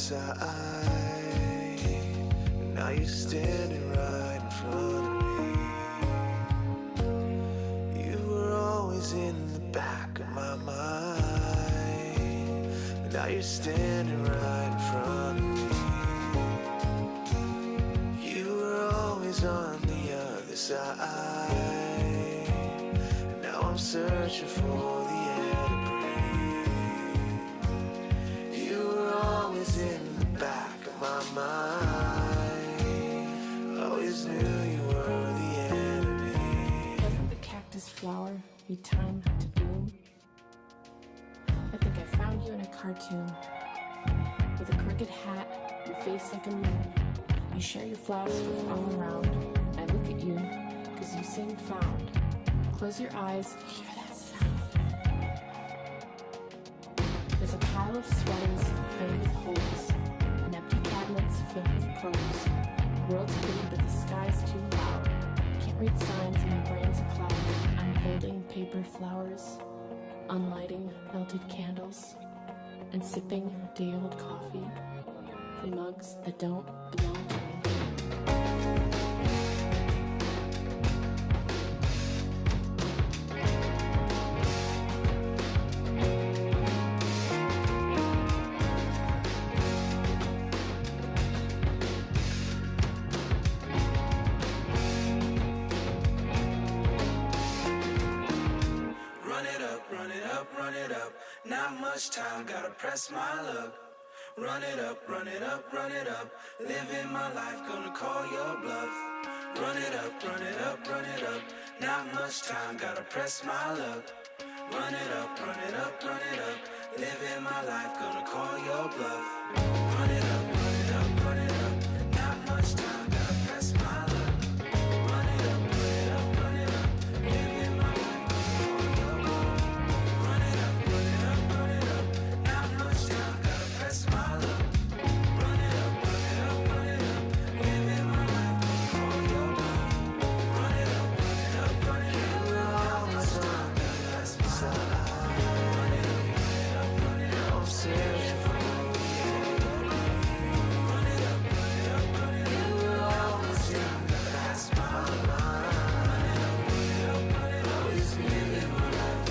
side, and now you're standing right in front of me. You were always in the back of my mind, but now you're standing right in front of me. You were always on the other side, and now I'm searching for the air to breathe. You were always in the back of my mind, always knew you were the enemy. Doesn't the cactus flower need time to bloom? I think I found you in a cartoon, with a crooked hat and face like a moon. You share your flowers with all around. I look at you, cause you sing found. Close your eyes, hear that sound. There's a pile of sweaters filled with holes, and empty cabinets filled with clothes. The world's pretty, but the sky's too loud. Can't read signs and my brain's a cloud. I'm holding paper flowers, unlighting melted candles, and sipping day-old coffee from mugs that don't belong to me. Run it up, run it up, run it up. Not much time, gotta press my luck. Run it up, run it up, run it up. Living my life, gonna call your bluff. Run it up, run it up, run it up. Not much time, gotta press my luck. Run it up, run it up, run it up. Living my life, gonna call your bluff. Run it up, run it up, run it up. Not much time, gotta press my luck. Run it up, run it up, run it up. Living my life, gonna call your bluff. Run it up, run it up, run it up. Not much time, gotta press my luck. Run it up, run it up, run it up. Living my life, gonna call your bluff. Run it up, run it up, run it up. Not much time, gotta press my luck. Run it up, run it up, run it up. I'm searching for the end. Run it up, run it up, run it up. You were always in the back of my mind. Run it up, run it up, run it up. Always living my life.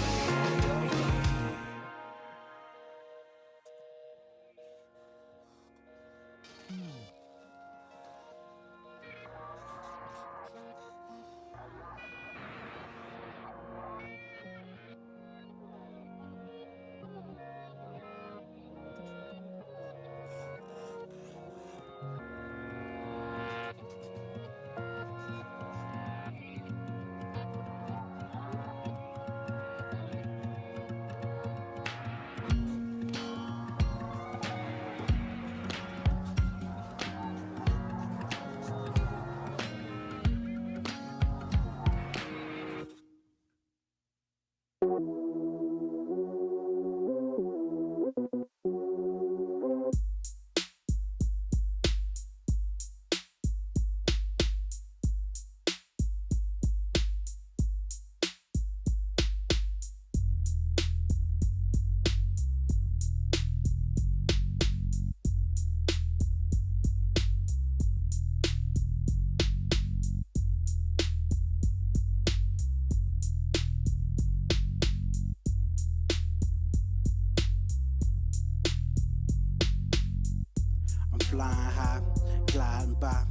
Flying high, gliding by,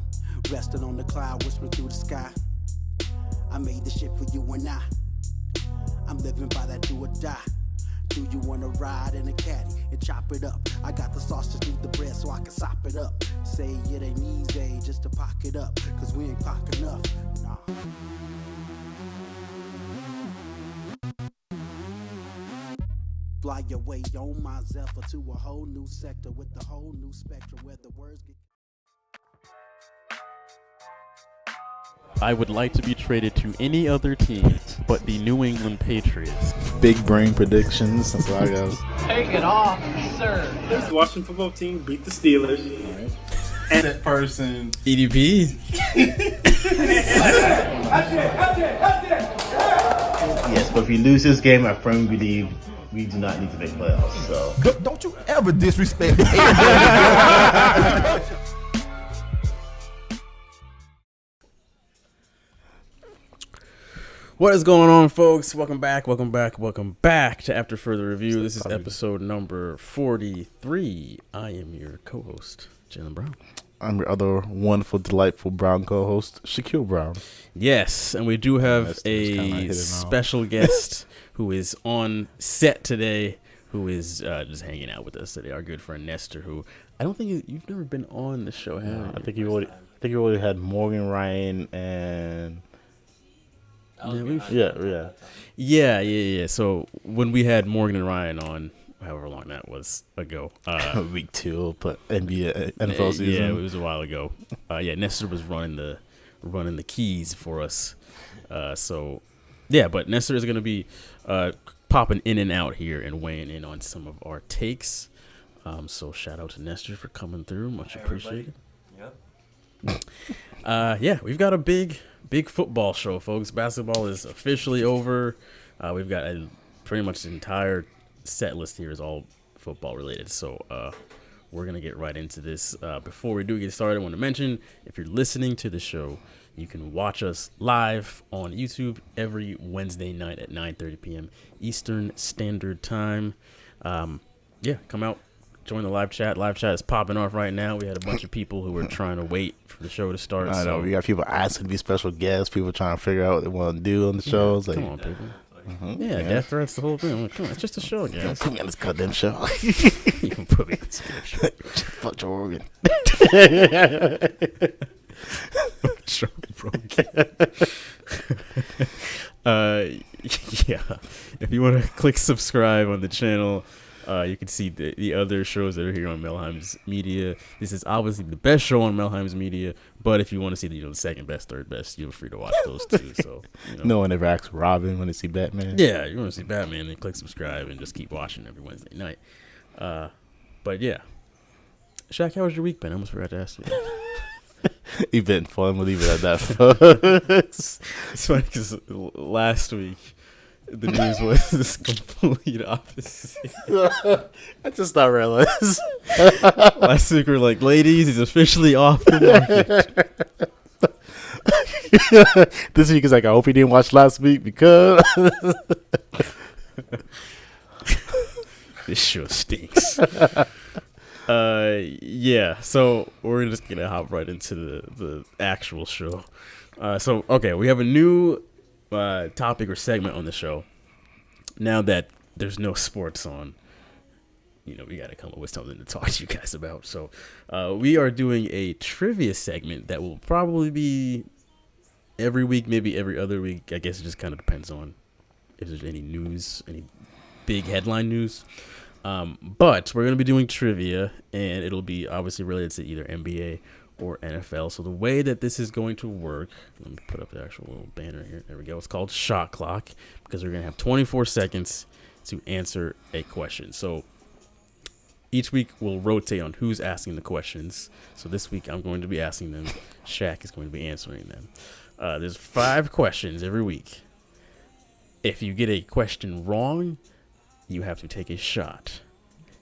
resting on the cloud, whispering through the sky. I made this shit for you and I'm living by that do or die. Do you wanna ride in a caddy and chop it up? I got the sauce, just need the bread so I can sop it up. Say it ain't easy just to pock it up, cause we ain't pock enough, nah. Fly your way on my Zephyr to a whole new sector with a whole new spectrum where the words get. I would like to be traded to any other team but the New England Patriots. Big brain predictions. That's what I got. Take it off, sir. This Washington football team beat the Steelers. All right. And that person. EDP. Yes, but if we lose this game, I firmly believe we do not need to make playoffs. So Don't you ever disrespect me. What is going on, folks? Welcome back to After Further Review. This is episode number 43. I am your co-host, Jalen Brown. I'm your other wonderful, delightful Brown co-host, Shaquille Brown. Yes, and we do have a special guest who is on set today, who is just hanging out with us today. Our good friend Nestor, who I don't think you've never been on the show, have you? I think you already had Morgan, Ryan, and yeah. So when we had Morgan and Ryan on, however long that was ago, week 2, but NFL season. Yeah, it was a while ago. Nestor was running the keys for us. But Nestor is going to be popping in and out here and weighing in on some of our takes. So shout out to Nestor for coming through. Much appreciated. Yep. We've got a big football show, folks. Basketball is officially over. We've got pretty much the entire set list here is all football related. So we're going to get right into this. Before we do get started, I want to mention, if you're listening to the show, you can watch us live on YouTube every Wednesday night at 9:30 p.m. Eastern Standard Time. Come out. Join the live chat. Live chat is popping off right now. We had a bunch of people who were trying to wait for the show to start. I know. We got people asking to be special guests. People trying to figure out what they want to do on the shows. Come on, people. Death threats, the whole thing. Like, come on, it's just a show, guys. Don't put me on this goddamn show. You can put me on this show. Fuck Joe Rogan. Joe Rogan. If you want to click subscribe on the channel, you can see the other shows that are here on Melheim's Media. This is obviously the best show on Melheim's Media, but if you want to see the second best, third best, you're free to watch those too. So no one ever asks Robin when they see Batman. Yeah, you want to see Batman, then click subscribe and just keep watching every Wednesday night. Shaq, how was your week been? I almost forgot to ask you. Event fun, we'll leave it at that. It's funny because last week the news was this complete opposite. I just not realized. Last week we were like, ladies, he's officially off the market. This week is like, I hope he didn't watch last week because this show stinks. So we're just gonna hop right into the actual show. We have a new topic or segment on the show. Now that there's no sports on, we got to come up with something to talk to you guys about. So we are doing a trivia segment that will probably be every week, maybe every other week. I guess it just kind of depends on if there's any news, any big headline news. But we're going to be doing trivia, and it'll be obviously related to either NBA or NFL. So the way that this is going to work, let me put up the actual little banner here. There we go. It's called Shot Clock because we're going to have 24 seconds to answer a question. So each week we'll rotate on who's asking the questions. So this week I'm going to be asking them. Shaq is going to be answering them. There's 5 questions every week. If you get a question wrong, you have to take a shot.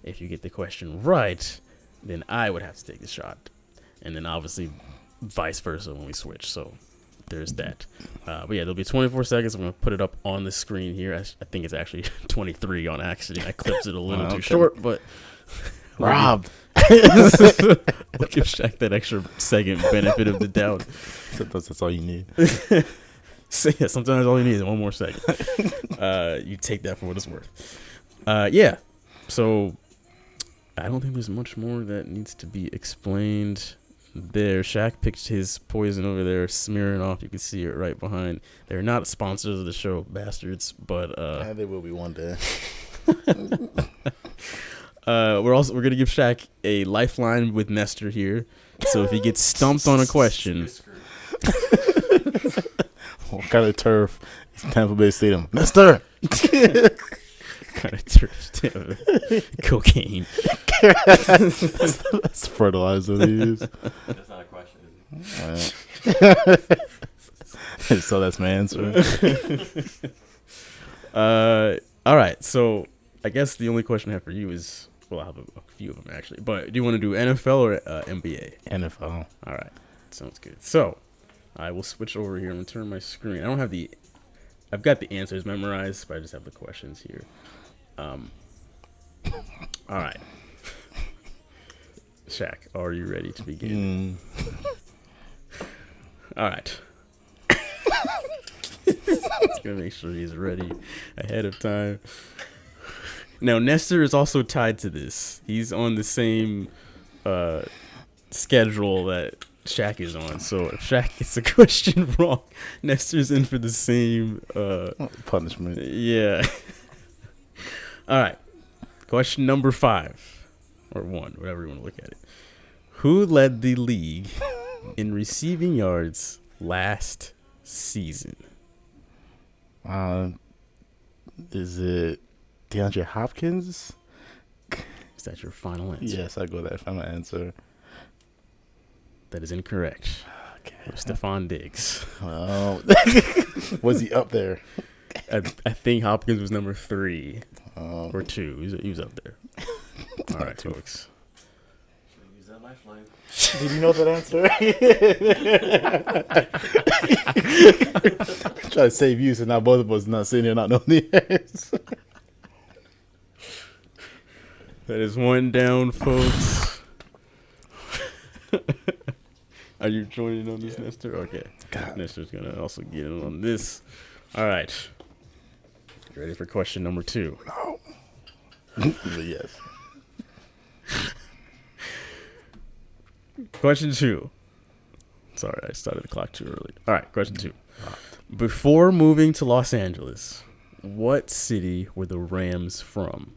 If you get the question right, then I would have to take the shot. And then obviously vice versa when we switch. So there's that. There'll be 24 seconds. I'm going to put it up on the screen here. I think it's actually 23 on accident. I clipped it a little too short, but Rob. We'll give Shaq that extra second benefit of the doubt. Sometimes that's all you need. So sometimes all you need is one more second. You take that for what it's worth. So I don't think there's much more that needs to be explained there. Shaq picked his poison over there, smearing off. You can see it right behind. They're not sponsors of the show, bastards, but they will be one day. We're gonna give Shaq a lifeline with Nestor here. So if he gets stumped on a question, what kind of turf is Tampa Bay Stadium? Nestor. Kind of turf, cocaine. That's fertilizer they use. That's not a question, is it? So that's my answer. All right. So I guess the only question I have for you is, well, I have a few of them actually, but do you want to do NFL or NBA? NFL. All right, sounds good. So I will switch over here and turn my screen. I don't have I've got the answers memorized, but I just have the questions here. All right. Shaq, are you ready to begin? All right. Gonna make sure he's ready ahead of time. Now, Nestor is also tied to this. He's on the same schedule that Shaq is on. So if Shaq gets a question wrong, Nestor's in for the same punishment. Yeah. All right. Question number 5. Or 1, whatever you want to look at it. Who led the league in receiving yards last season? Is it DeAndre Hopkins? Is that your final answer? Yes, I go with that final answer. That is incorrect. Okay. Stephon Diggs. Oh. Was he up there? I think Hopkins was number 3 or 2. He was up there. All right, folks. Use that lifeline. Did you know that answer? Try to save you so now both of us not sitting here not knowing the answer. That is 1 down, folks. Are you joining on this, Nestor? Okay. Nestor's going to also get in on this. All right. You ready for question number 2? No. Yes. Question 2. Sorry, I started the clock too early. All right, question 2. Before moving to Los Angeles, what city were the Rams from?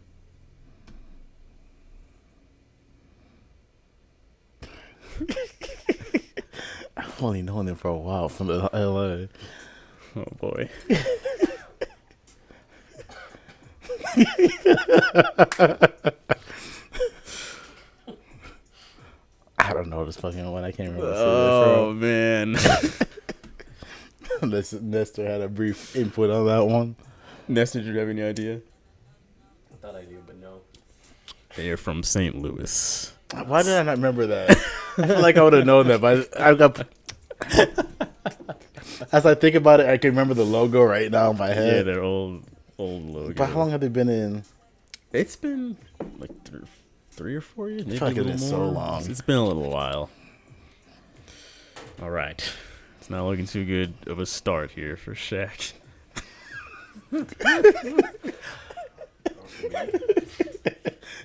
I've only known them for a while from LA. Oh, boy. I don't know this fucking one. I can't remember. Oh, man. Nestor had a brief input on that one. Nestor, did you have any idea? I thought I knew, but no. They're from St. Louis. Why did I not remember that? I feel like I would have known that, but I got. As I think about it, I can remember the logo right now in my head. Yeah, their old logo. But how long have they been in? It's been like 3 or 4 years. Maybe I feel like a it's little been so more. long. It's been a little while. All right. It's not looking too good of a start here for Shaq.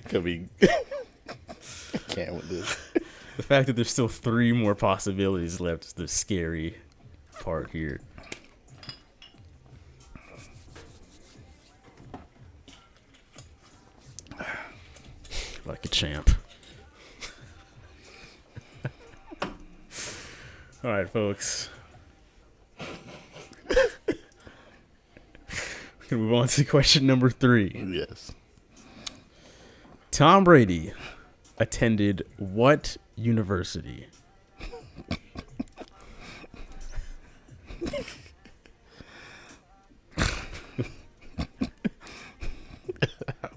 Could be. Can't with this. The fact that there's still 3 more possibilities left is the scary part here. Like a champ. All right, folks. We're going to move on to question number 3. Yes. Tom Brady attended what university?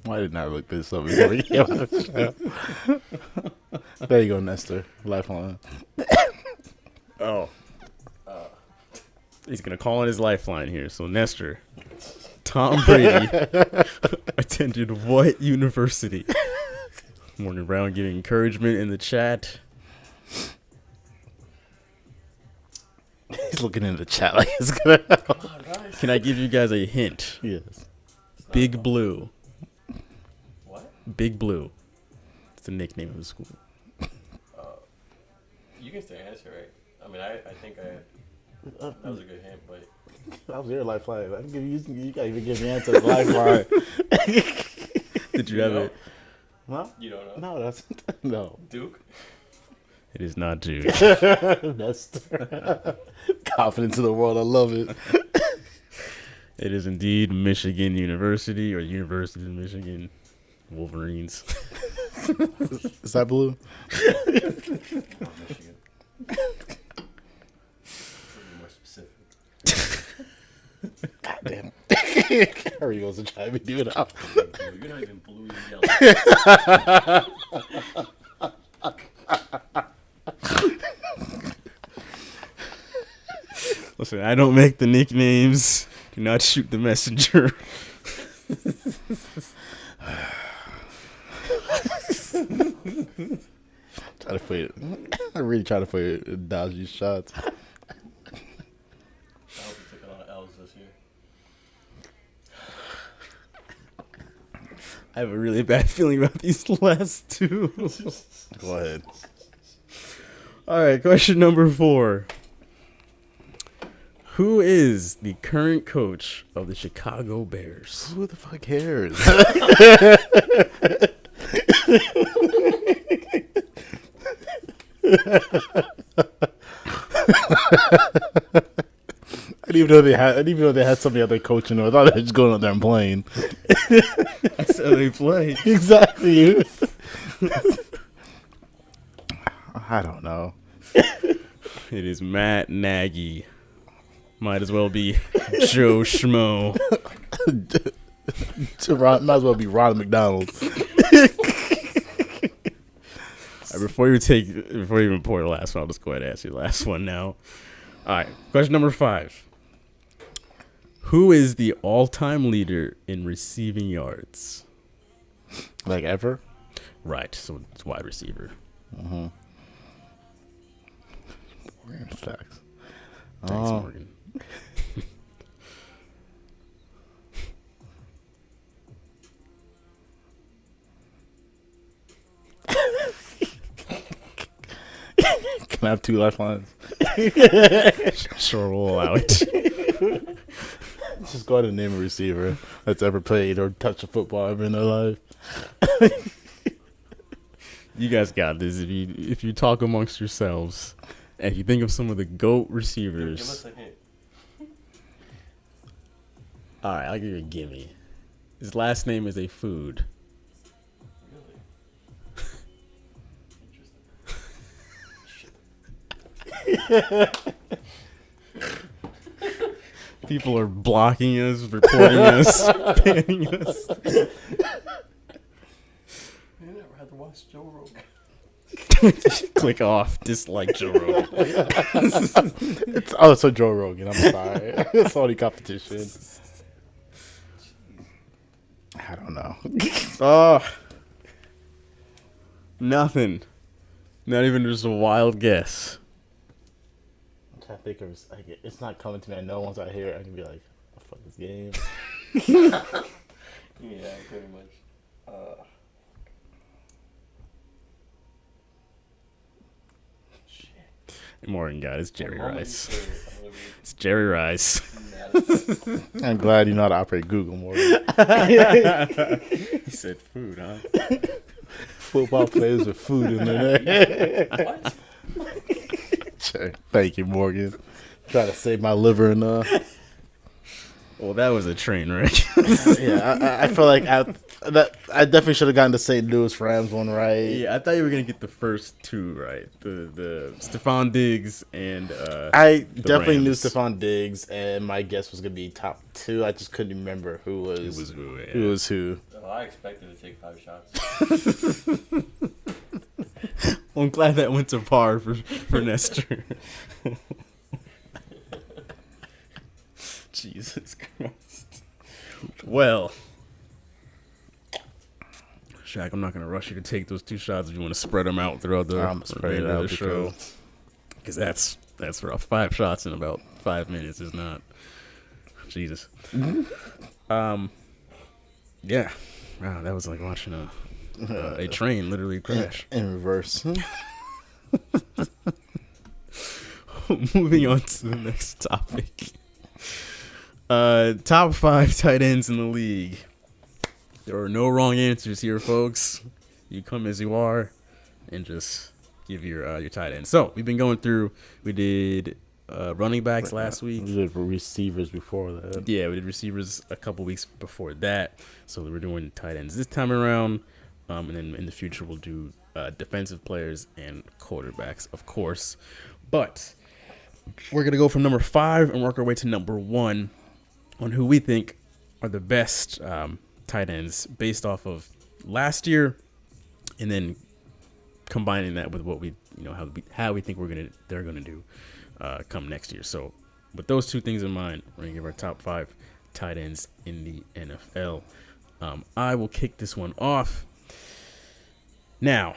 Why didn't I look this up before we came on the show? There you go, Nestor. Lifeline. Oh. He's going to call on his lifeline here. So, Nestor, Tom Brady attended what university? Morgan Brown giving encouragement in the chat. He's looking in the chat like it's gonna help. Can I give you guys a hint? Yes. Big Blue. What? Big Blue. It's the nickname of the school. You can still answer, right? I mean, I think that was a good hint, but That was your lifeline. I can give you. You can't even give me answers. Lifeline. Did you have it? Huh? you don't know. No, that's no. Duke? It is not Duke. That's confidence in the world. I love it. It is indeed Michigan University or University of Michigan Wolverines. Is that blue? Michigan. More specific. God damn. Harry goes to try to do it out. You're not even blue and yellow. Listen, I don't make the nicknames. Do not shoot the messenger. Try to play it. I really try to play it, dodge these shots. I hope you took a lot of L's this year. I have a really bad feeling about these last two. Go ahead. All right, question number 4. Who is the current coach of the Chicago Bears? Who the fuck cares? I didn't even know they had somebody out there coaching. I thought they were just going out there and playing. That's how they play. Exactly. I don't know. It is Matt Nagy. Might as well be Joe Schmo. Might as well be Ronald McDonald. Before you even pour the last one, I'll just go ahead and ask you the last one now. All right, question number 5. Who is the all-time leader in receiving yards? Like ever? Right, so it's wide receiver. Mm-hmm. Morgan facts. Thanks, Morgan. Can I have 2 lifelines? Sure, we'll allow it. Just go ahead and name a receiver that's ever played or touched a football ever in their life. You guys got this. If you talk amongst yourselves, and if you think of some of the GOAT receivers. Give us a hint. All right, I'll give you a gimme. His last name is a food. People are blocking us, reporting us, banning us. I never had to watch Joe Rogan. Click off. Dislike Joe Rogan. So Joe Rogan. I'm sorry. It's only competition. I don't know. Nothing. Not even just a wild guess. I'm trying to think of it's not coming to me. I know once I hear it, I can be like, "Oh, fuck this game." Yeah, pretty much. Morgan got it's Jerry Rice. It's Jerry Rice. I'm glad you know how to operate Google more. He said food, huh? Football players with food in their name. What? Thank you, Morgan. Try to save my liver and Well, that was a train wreck. Yeah, I feel like I definitely should have gotten the St. Louis Rams one right. Yeah, I thought you were gonna get the first 2 right. The Stephon Diggs and I definitely knew Rams. Stephon Diggs, and my guess was gonna be top 2. I just couldn't remember who was who. Yeah. who was who. Oh, I expected to take 5 shots. Well, I'm glad that went to par for Nestor. Jesus Christ. Well, Shaq, I'm not going to rush you to take those 2 shots if you want to spread them out throughout the remainder of the show. Because that's rough. 5 shots in about 5 minutes is not. Jesus. Yeah. Wow, that was like watching a train literally crash. In reverse. Moving on to the next topic. Top 5 tight ends in the league. There are no wrong answers here, folks. You come as you are, and just give your tight end. So we've been going through. We did running backs last week. We did receivers before that. Yeah, we did receivers a couple weeks before that. So we're doing tight ends this time around, and then in the future we'll do defensive players and quarterbacks, of course. But we're gonna go from number 5 and work our way to number 1 on who we think are the best tight ends based off of last year, and then combining that with what we, how we think they're gonna do come next year. So with those two things in mind, we're gonna give our top 5 tight ends in the NFL. I will kick this one off. Now,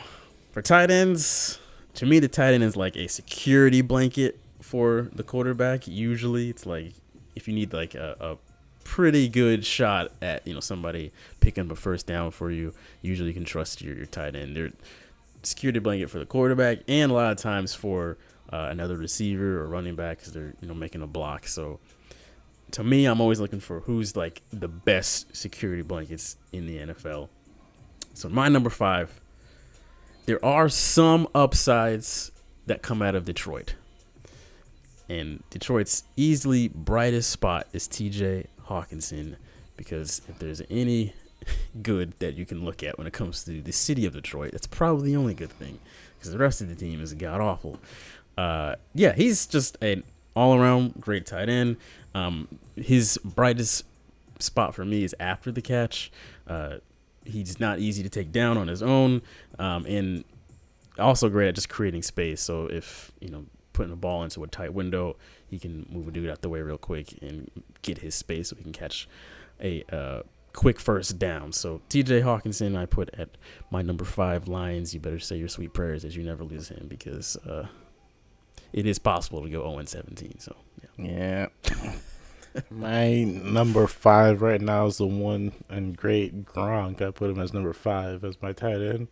for tight ends, to me, the tight end is like a security blanket for the quarterback. Usually, it's like if you need like a pretty good shot at somebody picking up a first down for you, usually you can trust your tight end. They're security blanket for the quarterback, and a lot of times for another receiver or running back because they're making a block. So to me, I'm always looking for who's like the best security blankets in the NFL. So my number 5. There are some upsides that come out of Detroit. And Detroit's easily brightest spot is TJ Hawkinson, because if there's any good that you can look at when it comes to the city of Detroit, that's probably the only good thing, because the rest of the team is god-awful. He's just an all-around great tight end. His brightest spot for me is after the catch. He's not easy to take down on his own, and also great at just creating space. So if putting a ball into a tight window, he can move a dude out the way real quick and get his space so he can catch a quick first down. So TJ Hawkinson, I put at my number 5. Lions, you better say your sweet prayers that you never lose him, because it is possible to go 0-17. So yeah. My number 5 right now is the one and great Gronk. I put him as number 5 as my tight end.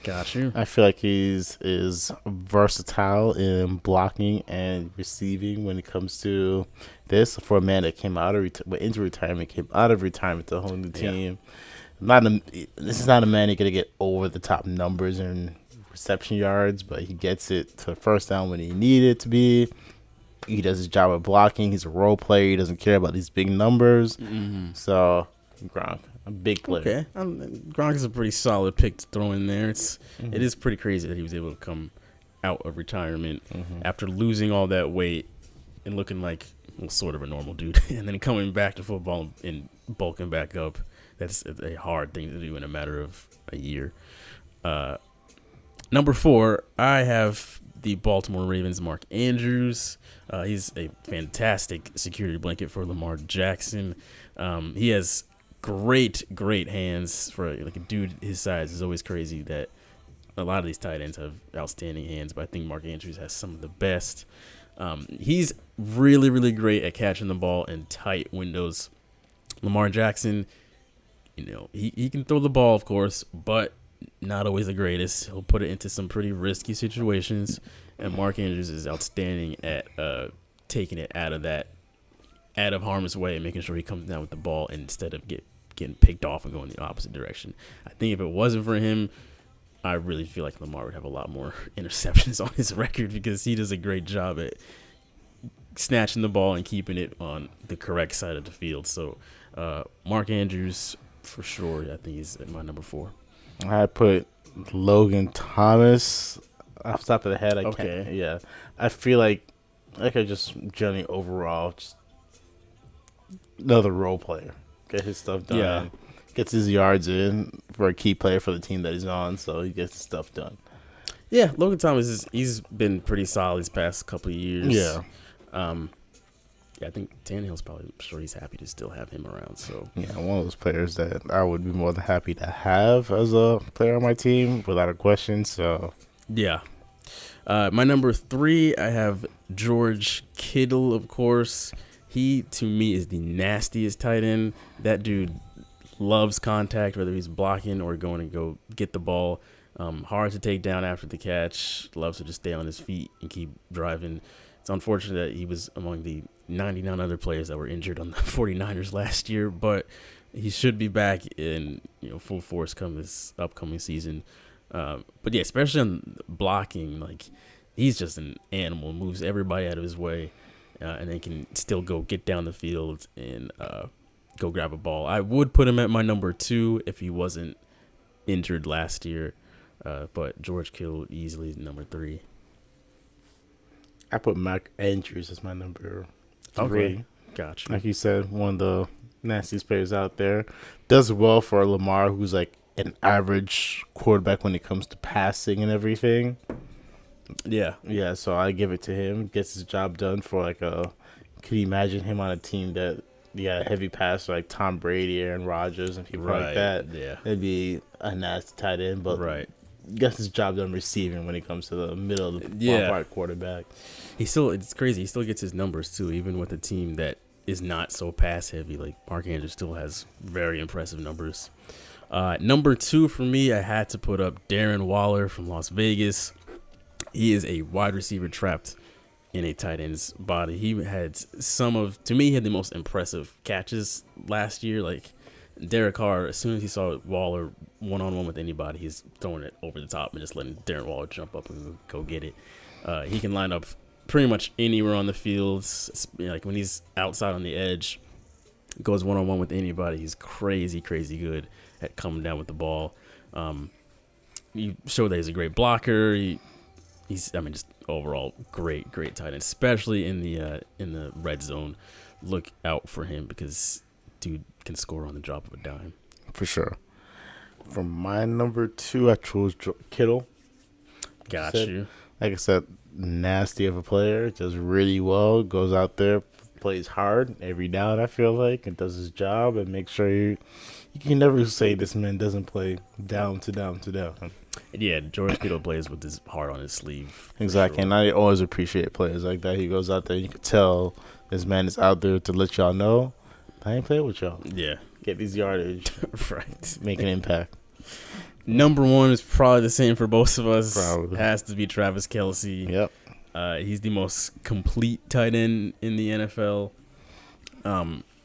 Got you. I feel like he's versatile in blocking and receiving when it comes to this. For a man that came out of retirement to a whole new team. This is not a man you're going to get over the top numbers and reception yards, but he gets it to first down when he needed it to be. He does his job of blocking. He's a role player. He doesn't care about these big numbers. Mm-hmm. So, Gronk, a big player. Okay, Gronk is a pretty solid pick to throw in there. It is pretty crazy that he was able to come out of retirement after losing all that weight and looking like sort of a normal dude, and then coming back to football and bulking back up. That's a hard thing to do in a matter of a year. Number 4, I have the Baltimore Ravens' Mark Andrews. He's a fantastic security blanket for Lamar Jackson. He has great hands for like a dude his size. It's always crazy that a lot of these tight ends have outstanding hands, but I think Mark Andrews has some of the best. He's really great at catching the ball in tight windows. Lamar Jackson, he can throw the ball, of course, but not always the greatest. He'll put it into some pretty risky situations, and Mark Andrews is outstanding at taking it out of harm's way and making sure he comes down with the ball instead of getting picked off and going the opposite direction. I think if it wasn't for him, I really feel like Lamar would have a lot more interceptions on his record, because he does a great job at snatching the ball and keeping it on the correct side of the field. So Mark Andrews, for sure, I think he's at my number 4. I put Logan Thomas off the top of the head. I can't. Yeah, I feel like I just generally overall just another role player. Get his stuff done. Yeah. Gets his yards in for a key player for the team that he's on, so he gets his stuff done. Yeah, Logan Thomas he's been pretty solid these past couple of years. Yeah. I think Tannehill's probably sure he's happy to still have him around. So yeah, one of those players that I would be more than happy to have as a player on my team without a question. So yeah. My number 3, I have George Kittle, of course. He, to me, is the nastiest tight end. That dude loves contact, whether he's blocking or going to go get the ball. Hard to take down after the catch. Loves to just stay on his feet and keep driving. It's unfortunate that he was among the 99 other players that were injured on the 49ers last year, but he should be back in full force come this upcoming season. But yeah, especially on blocking, like he's just an animal. Moves everybody out of his way, and then can still go get down the field and go grab a ball. I would put him at my number 2 if he wasn't injured last year, but George Kittle easily number 3. I put Mark Andrews as my number 3. Okay, gotcha. Like you said, one of the nastiest players out there. Does well for Lamar, who's like an average quarterback when it comes to passing and everything. Yeah. Yeah, so I give it to him. Gets his job done for like a. Could you imagine him on a team that a heavy passer like Tom Brady, Aaron Rodgers, and people like that? Yeah. It'd be a nasty tight end, but gets his job done receiving when it comes to the middle of the ballpark quarterback. It's crazy. He still gets his numbers too, even with a team that is not so pass heavy. Like Mark Andrews still has very impressive numbers. Number 2 for me, I had to put up Darren Waller from Las Vegas. He is a wide receiver trapped in a tight end's body. He had he had the most impressive catches last year. Like Derek Carr, as soon as he saw Waller one-on-one with anybody, he's throwing it over the top and just letting Darren Waller jump up and go get it. He can line up pretty much anywhere on the field. Like when he's outside on the edge, goes one-on-one with anybody. He's crazy good at coming down with the ball. He showed that he's a great blocker. He's just overall great tight end, especially in the red zone. Look out for him because dude can score on the drop of a dime. For sure. For my number 2, I chose Kittle. Got you. Like I said, nasty of a player, does really well, goes out there, plays hard every down, I feel like, and does his job and makes sure you can never say this man doesn't play down to down to down. Yeah, George Kittle plays with his heart on his sleeve. Exactly, sure. And I always appreciate players like that. He goes out there, you can tell this man is out there to let y'all know, I ain't playing with y'all. Yeah. Get these yardage. Right. Make an impact. Number 1 is probably the same for both of us. Probably. Has to be Travis Kelce. Yep. He's the most complete tight end in the NFL.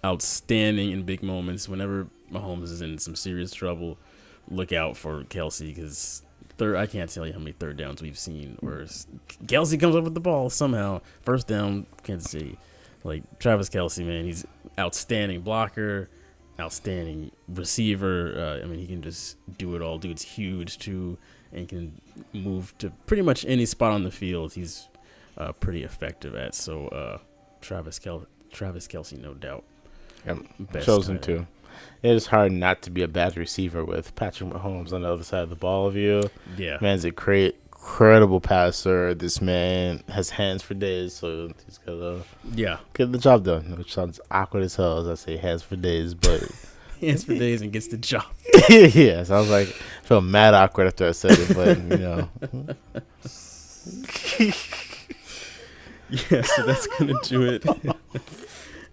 Outstanding in big moments. Whenever Mahomes is in some serious trouble, look out for Kelce because I can't tell you how many third downs we've seen where Kelce comes up with the ball somehow. First down, Kansas City. Like Travis Kelce, man, he's outstanding blocker, outstanding receiver. He can just do it all. Dude's huge too, and can move to pretty much any spot on the field. He's pretty effective at. So Travis Kelce, no doubt. Yep. Chosen too. It is hard not to be a bad receiver with Patrick Mahomes on the other side of the ball of you. Yeah. Man's a incredible passer. This man has hands for days, so he's got to get the job done, which sounds awkward as hell as I say hands for days, but hands for days and gets the job. Yeah, sounds like I felt mad awkward after I said it, but Yeah, so that's going to do it.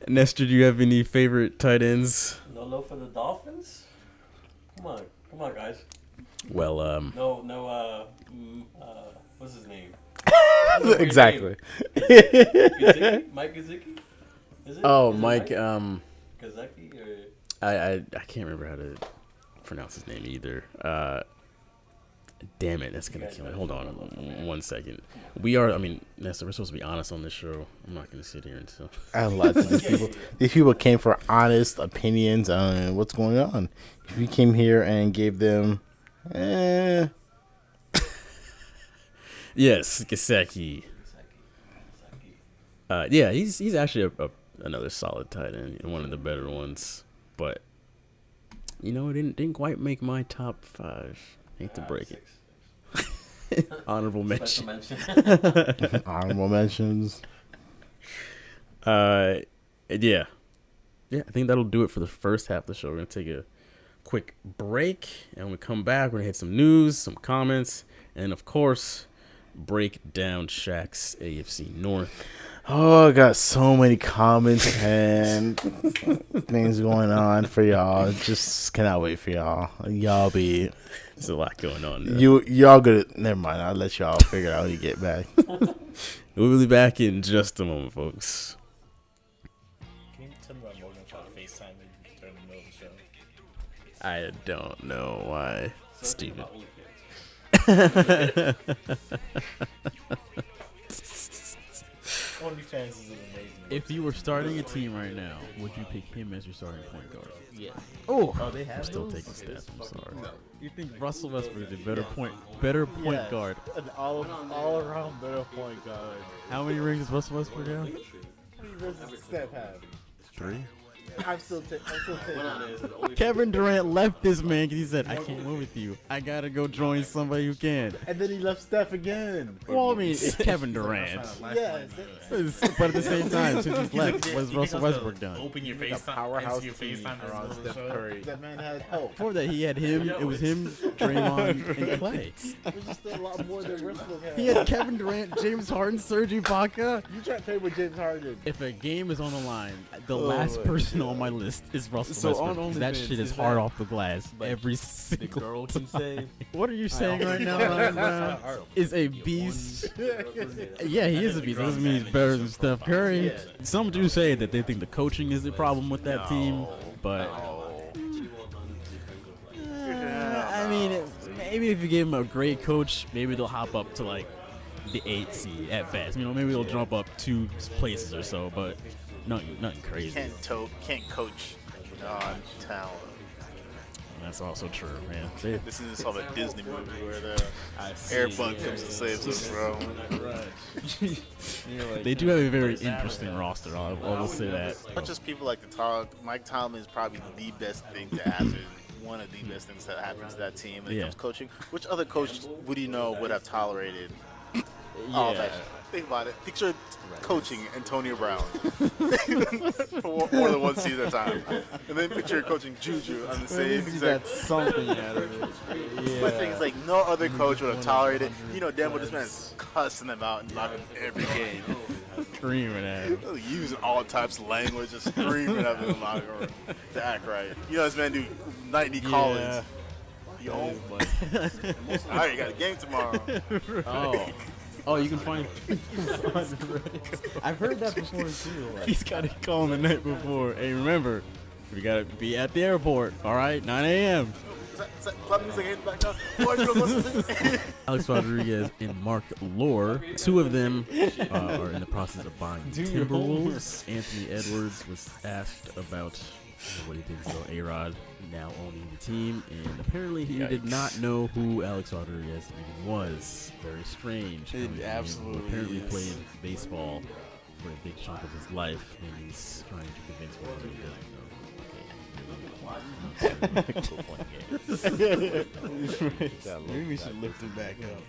Nestor, do you have any favorite tight ends? No love for the Dolphins? Come on, guys. Well, what's his name? Exactly. Mike Gesicki? Is it? Oh, Is Mike. Gesicki or I can't remember how to pronounce his name either. Damn it, that's gonna kill me. Hold on 1 second. Nestor, we're supposed to be honest on this show. I'm not gonna sit here and tell. I lied to these people. These people came for honest opinions on what's going on. If you came here and gave them, yes, Gesicki. Yeah, he's actually another solid tight end, one of the better ones. But it didn't quite make my top 5. Hate to break it. Honorable mention. Honorable mentions. Yeah. I think that'll do it for the first half of the show. We're gonna take a quick break, and when we come back, we're gonna hit some news, some comments, and of course, break down Shaq's AFC North. Oh, I got so many comments and things going on for y'all. Just cannot wait for y'all. There's a lot going on. Y'all good. Never mind. I'll let y'all figure out how you get back. We'll be back in just a moment, folks. Can you tell me why Morgan tried to FaceTime me during the middle of the show? I don't know why. Stupid. OnlyFans is an amazing. If you were starting a team right now, would you pick him as your starting point guard? Yeah. Oh, they have I'm still taking steps. I'm sorry. No. You think Russell Westbrook is a better point guard? An all around better point guard. How many rings does Russell Westbrook have? How many rings does Steph have? 3. I'm still taking Kevin Durant left this man because he said, I can't move with you. I got to go join somebody who can. And then he left Steph again. Well, I mean, it's Kevin Durant. Yes. But at the same time, since he's left, what has Russell Westbrook done? Open your FaceTime. Powerhouse your FaceTime around Steph Curry. That man had help. Before that, he had him. It was him, Draymond, and Clay. Which is still a lot more than Westbrook had. He had Kevin Durant, James Harden, Serge Ibaka. You try to play with James Harden. If a game is on the line, the last person on my list is Russell Westbrook. That shit is hard off the glass every single girl can say. What are you saying right now, Ryan Brown? Is a beast. Yeah, he is a beast. That doesn't mean he's better than Steph Curry. Some do say that they think the coaching is the problem with that team, but I mean, maybe if you give him a great coach, maybe they'll hop up to like the 8th seed at best. You know, maybe they'll jump up 2 places or so, but nothing crazy. Can't coach non-talent. That's also true, man. This is some a Disney movie where the Airbud comes and saves us, bro. They do have a very interesting roster. I will say that. Not just people like to talk. Mike Tomlin is probably the best thing to happen. One of the best things that happens to that team when it comes to coaching. Which other coach would you know would have tolerated all that? Think about it. Picture coaching Antonio Brown for more than one season at a time, and then picture coaching Juju on the same exact. Something out of it. My thing is like no other coach would have tolerated. You know, damn well this man's cussing them out and knocking every game, Screaming at him. using all types of language, just screaming at them in the locker room to act right. You know, this man do nightly callings. Yo, all right, you got a game tomorrow. Oh, you can find. I've heard that before too. He's got to call the night before. Hey, remember, we gotta be at the airport. All right, 9 a.m. Alex Rodriguez and Mark Lore, 2 of them are in the process of buying Timberwolves. Anthony Edwards was asked about what he thinks about A-Rod now owning the team, and apparently he did not know who Alex Rodriguez even was. Very strange. It absolutely apparently is. played baseball for a big chunk of his life, and he's trying to convince me that he doesn't know. Maybe we should lift it back up.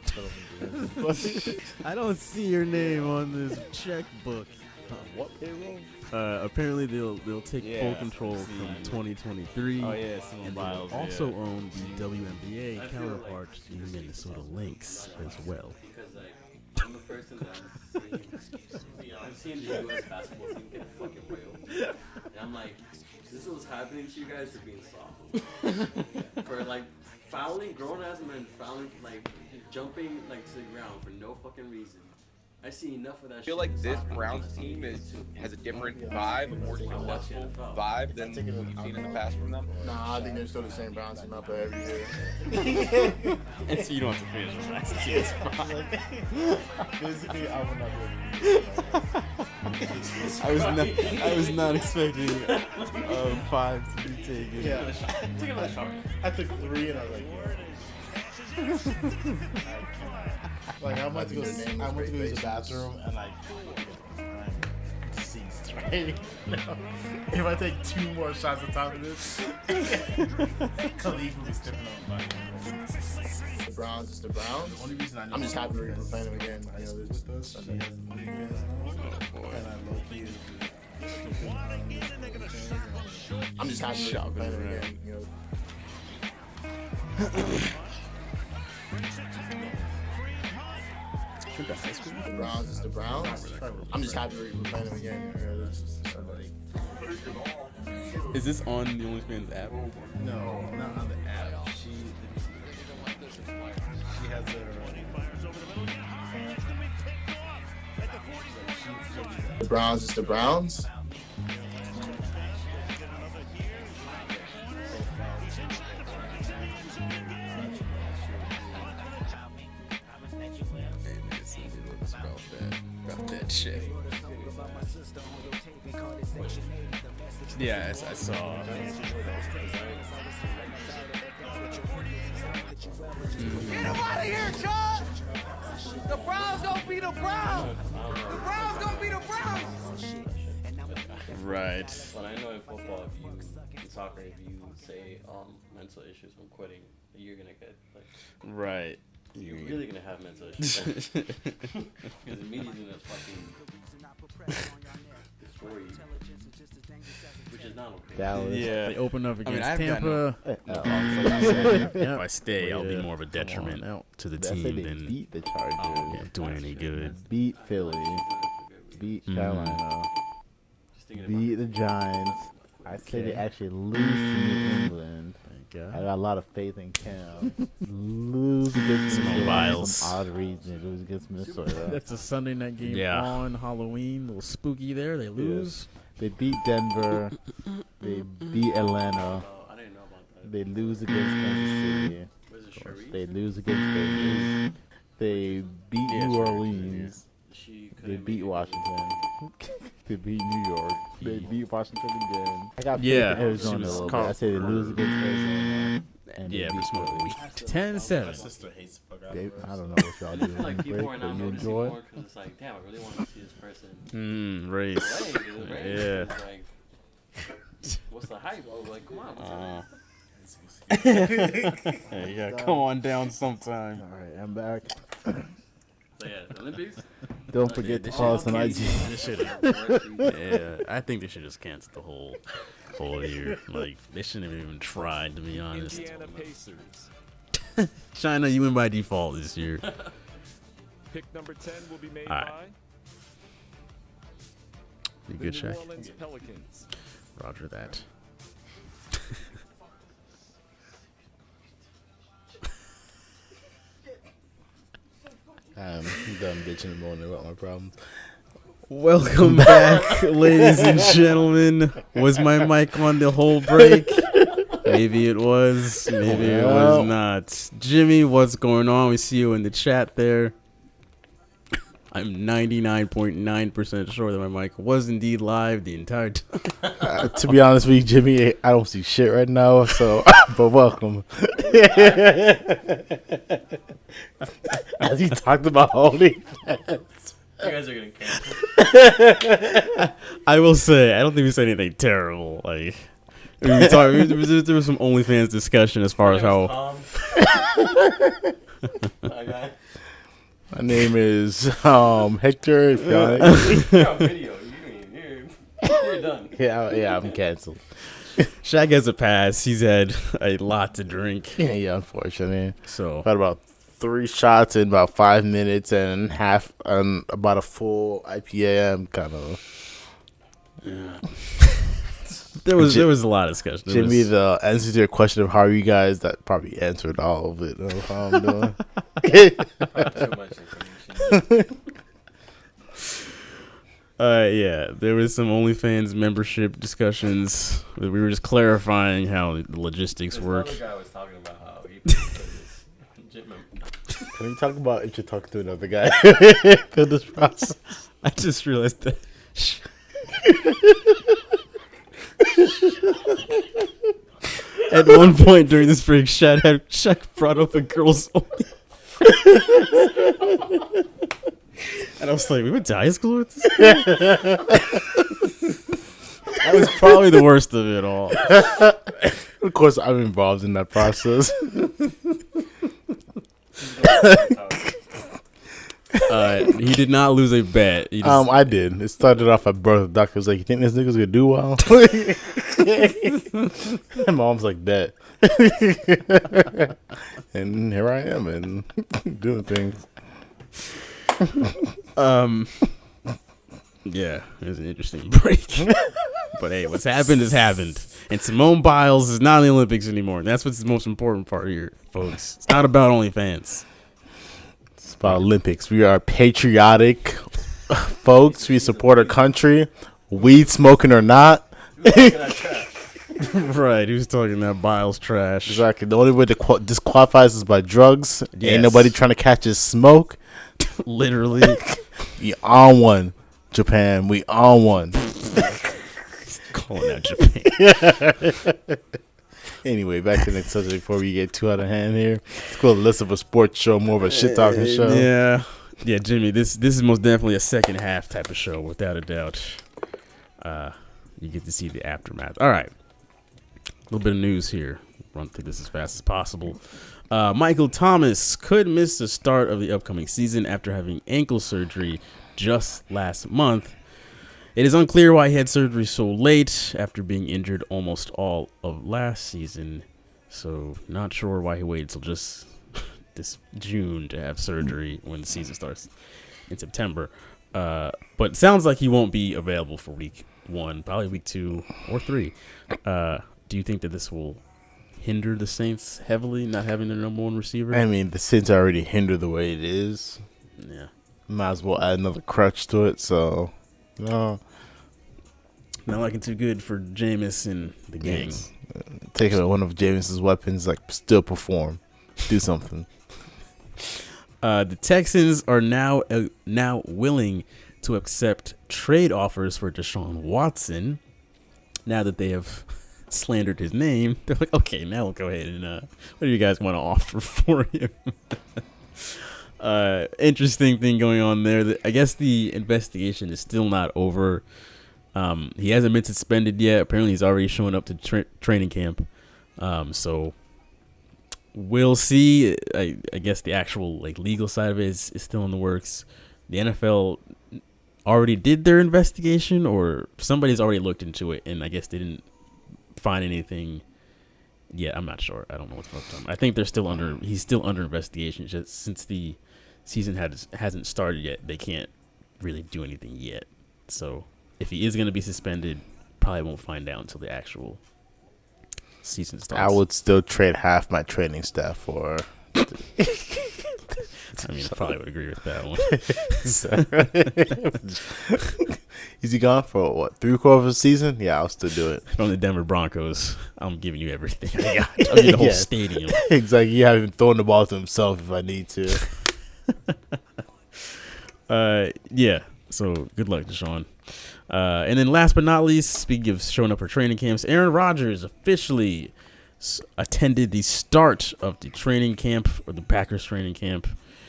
I don't see your name on this checkbook. What payroll? Apparently they'll take full control from 2023. Oh yeah, Simone and Biles. they'll also own the WNBA counterpart, the Minnesota Lynx, as well. Because like I'm the person that I'm seeing the U.S. basketball team get fucking railed, and I'm like, this is what's happening to you guys for being soft, for like fouling, grown ass men fouling, like jumping like to the ground for no fucking reason. I see enough of that. I feel like this Browns team has a different vibe, a more successful vibe than what you've seen in the past from them. Nah, I think they're still the same Browns team out there every year. And so you don't have to finish with that. Physically, I would not I was not expecting 5 to be taken. Yeah. Take another shot. I took 3 and I was like, like I went to go use the bathroom and like deceased, right? If I take 2 more shots on top of this, Khalif will be stepping on my The Browns is the Browns. Only reason I'm just happy we're playing them again. You know, this with us. And I low key I'm just happy we're playing them again. You know. The Browns is the Browns. I'm just happy we're playing them again. Is this on the OnlyFans app? No, not on the app. She has The Browns is the Browns. About that shit. Yeah, I saw. Get him out of here, John! The Browns don't be the Browns! The Browns don't be the Browns! Right. But I know in football, in soccer, if you say mental issues, I'm quitting, you're gonna get like. Right. You're really gonna have mental issues. Because the media's gonna fucking destroy you. Which is not okay. Dallas. Yeah. They open up I against mean, I've Tampa. If I stay, I'll be more of a detriment to the Did I say team they than beat the Chargers. doing any good. Beat Philly. Beat Carolina. Beat the Giants. I say they actually lose to New England. I got a lot of faith in Cam. Lose against Simone Biles. some odd reason. Lose against Minnesota. That's a Sunday night game on Halloween. A little spooky there. They lose. They beat Denver. They beat Atlanta. I didn't know about that. They lose against Kansas City. They lose against Vegas. They beat New Orleans. They beat Washington. They beat New York. They beat Washington again. I got faith in Arizona a little bit. I say they lose against Arizona. And they beat Philly. 10-7. My sister hates the fuck out of us. I don't know what y'all do. Like people are not you noticing enjoy? more because it's like, damn, I really want to see this person. Race. Yeah. Like, what's the hype? I was like, come on. Hey, you gotta come on down sometime. All right, I'm back. So yeah, the Olympics. Don't forget to follow us on IG. Yeah, I think they should just cancel the whole year. Like they shouldn't have even tried, to be honest. Indiana Pacers. China, you win by default this year. Pick number 10 will be made All right. by You the good, New Shaq? Orleans Pelicans. Roger that. I'm done bitching and moaning about my problems. Welcome back, ladies and gentlemen. Was my mic on the whole break? Maybe it was. Maybe it was not. Jimmy, what's going on? We see you in the chat there. I'm 99.9% sure that my mic was indeed live the entire time. To be honest with you, Jimmy, I don't see shit right now, so but welcome. As he talked about holding. You guys are getting canceled. I will say, I don't think we said anything terrible. Like, there was some OnlyFans discussion as far as how. My name is Hector. If y'all You're on video. You're done. yeah, I'm canceled. Shaq has a pass. He's had a lot to drink. Yeah, unfortunately. So had about 3 shots in about 5 minutes and half about a full IPA. I'm kind of. Yeah. There was a lot of discussion. Jimmy, the answer to your question of how are you guys, that probably answered all of it. Of how I'm doing. Too much information. Yeah, there was some OnlyFans membership discussions. We were just clarifying how the logistics work. Another guy was talking about how he gym member. Can we talk about if you're talking to another guy through this process? I just realized that. At one point during this break, Shaq brought up a girl's only. And I was like, we went to high school with this guy? That was probably the worst of it all. Of course, I'm involved in that process. He did not lose a bet. I did. It started off at birth. The doctor was like, "You think this nigga's gonna do well?" And mom's like, "Bet." And here I am and doing things. Yeah, it was an interesting break. But hey, what's happened has happened. And Simone Biles is not in the Olympics anymore. And that's what's the most important part here, folks. It's not about OnlyFans. It's about Olympics. We are patriotic folks. We support our country, weed smoking or not. Right, he was talking that Biles trash. Exactly. The only way to disqualify us is by drugs. Yes. Ain't nobody trying to catch his smoke. Literally. We on one, Japan. We on one. Calling out Japan. Anyway, back to the next subject before we get too out of hand here. It's called less of a sports show, more of a shit talking show. Yeah, Jimmy. This is most definitely a second half type of show, without a doubt. you get to see the aftermath. All right. A little bit of news here. Run through this as fast as possible. Michael Thomas could miss the start of the upcoming season after having ankle surgery just last month. It is unclear why he had surgery so late after being injured almost all of last season. So not sure why he waited till just this June to have surgery when the season starts in September. But it sounds like he won't be available for week 1, probably week 2 or 3. Do you think that this will hinder the Saints heavily, not having their number one receiver? I mean, the Saints are already hindered the way it is. Yeah. Might as well add another crutch to it, so no. Not looking too good for Jameis and the gang. Yes. Taking one of Jameis's weapons, like, still perform. Do something. The Texans are now willing to accept trade offers for Deshaun Watson. Now that they have slandered his name, they're like, okay, now we'll go ahead and what do you guys want to offer for him? Interesting thing going on there. I guess the investigation is still not over. He hasn't been suspended yet. Apparently, he's already showing up to training camp. So we'll see. I guess the actual legal side of it is still in the works. The NFL already did their investigation, or somebody's already looked into it, and I guess they didn't find anything yet. I'm not sure. I don't know what's going on. I think they're still under. He's still under investigation. Just since the season hasn't started yet, they can't really do anything yet. So if he is going to be suspended, probably won't find out until the actual season starts. I would still trade half my training staff for. I mean, I probably would agree with that one. Is he gone for what, 3/4 of the season? Yeah, I'll still do it. From the Denver Broncos, I'm giving you everything I got. I'll give you the whole stadium. Exactly. You haven't thrown the ball to himself if I need to. Yeah. So good luck, Deshaun. And then last but not least, speaking of showing up for training camps, Aaron Rodgers officially attended the start of the training camp, or the Packers training camp.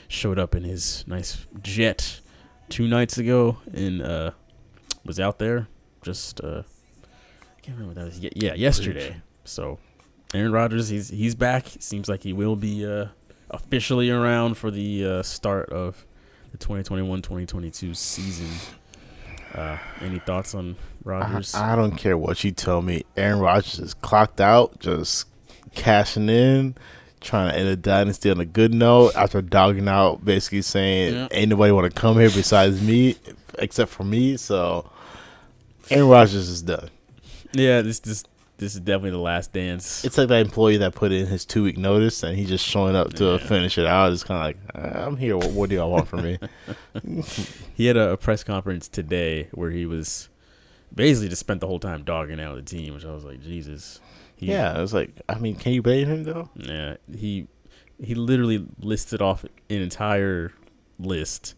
Showed up in his nice jet 2 nights ago and was out there just I can't remember what that was. Yeah, yesterday. So Aaron Rodgers, he's back. Seems like he will be officially around for the start of the 2021-2022 season. Any thoughts on Rodgers? I don't care what you tell me. Aaron Rodgers is clocked out, just cashing in, trying to end a dynasty on a good note after dogging out, basically saying ain't nobody want to come here besides me, except for me. So Aaron Rodgers is done. Yeah, this is definitely the last dance. It's like that employee that put in his 2-week notice and he's just showing up to finish it out. It's kind of like, I'm here. What do y'all want from me? He had a press conference today where he was basically just spent the whole time dogging out the team, which I was like, Jesus. I was like, I mean, can you blame him though? Yeah, he literally listed off an entire list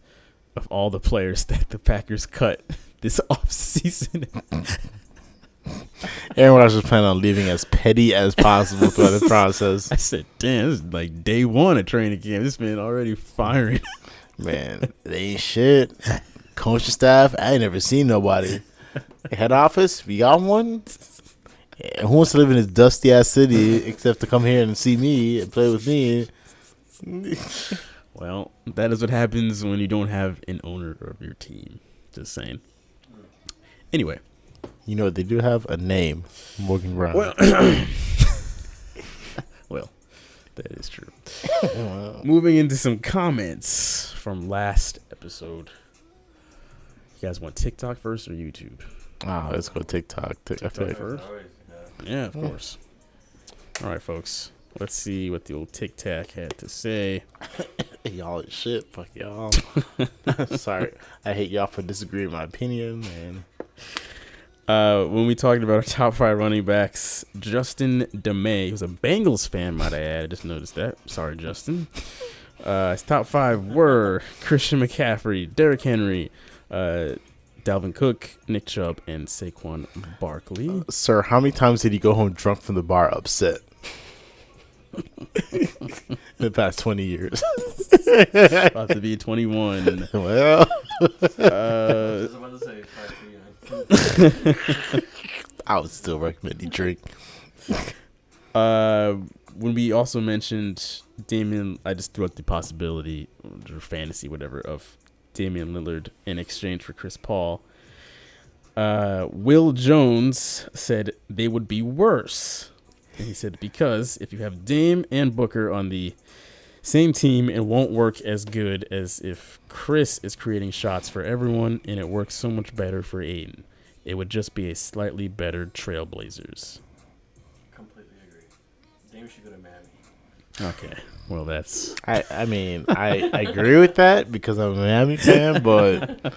of all the players that the Packers cut this offseason. Aaron Rodgers was planning on leaving as petty as possible throughout the process. I said, damn, this is like day 1 of training camp. This man already firing. Man, they ain't shit. Coaching staff, I ain't never seen nobody. Head office, we got one. Yeah, who wants to live in this dusty ass city except to come here and see me and play with me? Well, that is what happens when you don't have an owner of your team. Just saying. Anyway. You know, they do have a name, Morgan Brown. Well, that is true. Moving into some comments from last episode. You guys want TikTok first or YouTube? Let's go TikTok. TikTok first? Yeah, of course. All right, folks. Let's see what the old Tic Tac had to say. Y'all is shit. Fuck y'all. Sorry. I hate y'all for disagreeing with my opinion, man. When we talked about our top 5 running backs, Justin DeMay, who's a Bengals fan, might I add. I just noticed that. Sorry, Justin. His top 5 were Christian McCaffrey, Derrick Henry, Dalvin Cook, Nick Chubb, and Saquon Barkley. Sir, how many times did he go home drunk from the bar upset? In the past 20 years. About to be 21. Well. I was about to say 5 for you. I would still recommend you drink. When we also mentioned Damian, I just threw out the possibility, or fantasy, whatever, of Damian Lillard in exchange for Chris Paul. Will Jones said they would be worse. And he said, because if you have Dame and Booker on the same team, it won't work as good as if Chris is creating shots for everyone, and it works so much better for Aiden. It would just be a slightly better Trailblazers. Completely agree. Dame should go to Miami. Okay, well that's. I mean I agree with that because I'm a Miami fan, but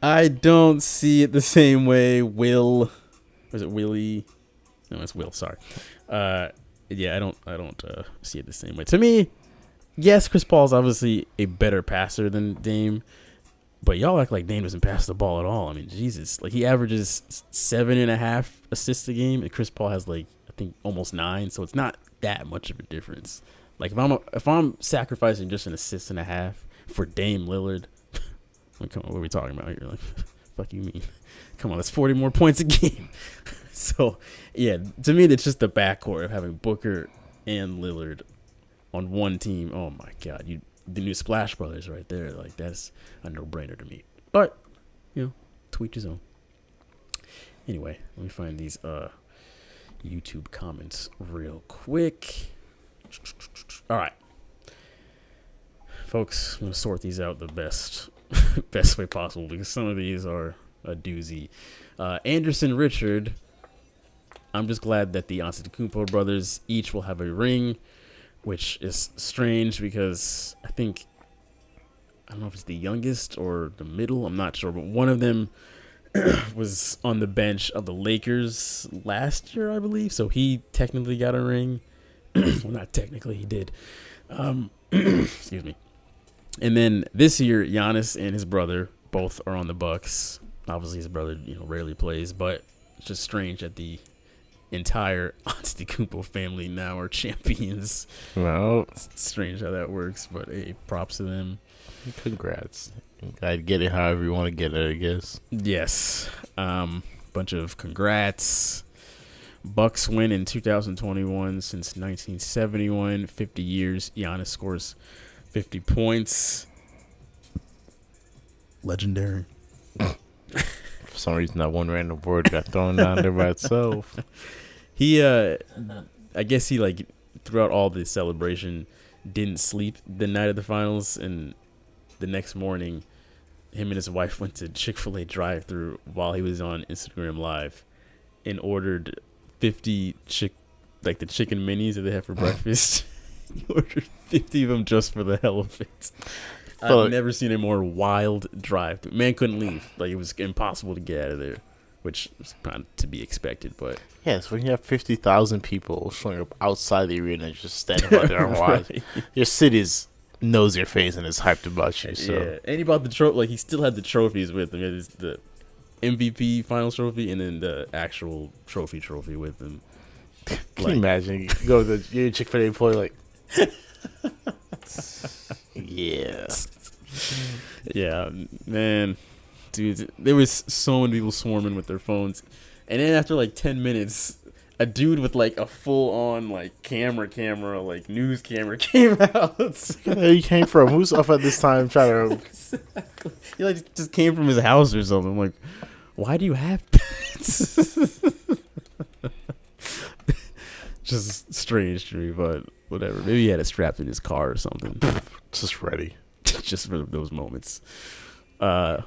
I don't see it the same way. Will, was it Willie? No, it's Will. Sorry. Yeah, I don't see it the same way. To me, yes, Chris Paul's obviously a better passer than Dame, but y'all act like Dame doesn't pass the ball at all. I mean, Jesus, like he averages 7.5 assists a game, and Chris Paul has like I think almost 9, so it's not that much of a difference. Like if I'm sacrificing just an assist and a half for Dame Lillard, like, come on, what are we talking about here? Like, fuck you mean? Come on, that's 40 more points a game. So yeah, to me, it's just the backcourt of having Booker and Lillard on one team. Oh my God, the new Splash Brothers right there. Like that's a no-brainer to me. But to each his own. Anyway, let me find these YouTube comments real quick. All right, folks, I'm gonna sort these out the best way possible because some of these are a doozy. Anderson Richard, I'm just glad that the Antetokounmpo brothers each will have a ring, which is strange because I don't know if it's the youngest or the middle, I'm not sure, but one of them was on the bench of the Lakers last year, I believe. So he technically got a ring. Well, not technically, he did. Excuse me. And then this year, Giannis and his brother both are on the Bucks. Obviously, his brother, rarely plays, but it's just strange that the entire Antetokounmpo family now are champions. Well, it's strange how that works, but hey, props to them. Congrats. I'd get it however you want to get it, I guess. Yes. Bunch of congrats. Bucks win in 2021 since 1971. 50 years. Giannis scores 50 points. Legendary. For some reason, that one random word got thrown down there by itself. He, I guess he, throughout all the celebration, didn't sleep the night of the finals, and the next morning, him and his wife went to Chick-fil-A drive-thru while he was on Instagram Live and ordered 50 the chicken minis that they have for breakfast. He ordered 50 of them just for the hell of it. I've never seen a more wild drive. Man couldn't leave. It was impossible to get out of there, which was kind of to be expected. But yes, when you have 50,000 people showing up outside the arena, just standing out there and watch, your city's knows your face and is hyped about you. So. Yeah, and he brought the trophy. He still had the trophies with him. It's the MVP finals trophy and then the actual trophy with him. Can you imagine? You go to your Chick-fil-A employee yeah. Yeah, man. Dude, there was so many people swarming with their phones. And then after 10 minutes, a dude with a full-on camera, news camera came out. Where you came from? Who's up at this time trying to... Exactly. He just came from his house or something. I'm like, why do you have pets? Just strange to me, but whatever. Maybe he had it strapped in his car or something. Just ready. Just for those moments. Yeah,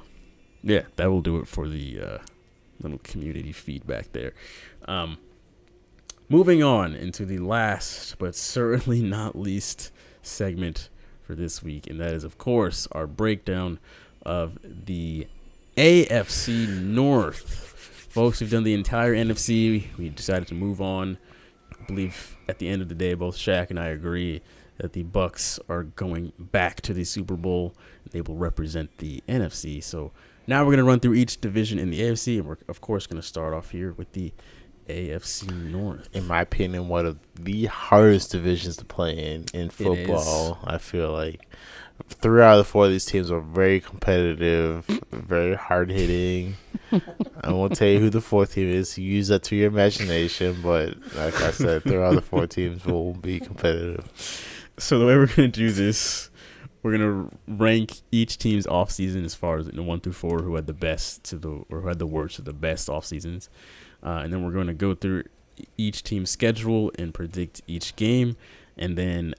that will do it for the little community feedback there. Moving on into the last, but certainly not least segment for this week, and that is, of course, our breakdown of the AFC North. Folks, we've done the entire NFC. We decided to move on. I believe at the end of the day, both Shaq and I agree that the Bucks are going back to the Super Bowl. They will represent the NFC. So now we're going to run through each division in the AFC, and we're, of course, going to start off here with the AFC North. In my opinion, one of the hardest divisions to play in football. I feel like 3 out of the 4 of these teams are very competitive, very hard hitting. I won't tell you who the fourth team is. Use that to your imagination. But like I said, the other four teams will be competitive. So the way we're gonna do this, we're gonna rank each team's off season as far as 1 through 4, who had the best or who had the worst of the best off seasons, and then we're gonna go through each team's schedule and predict each game, and then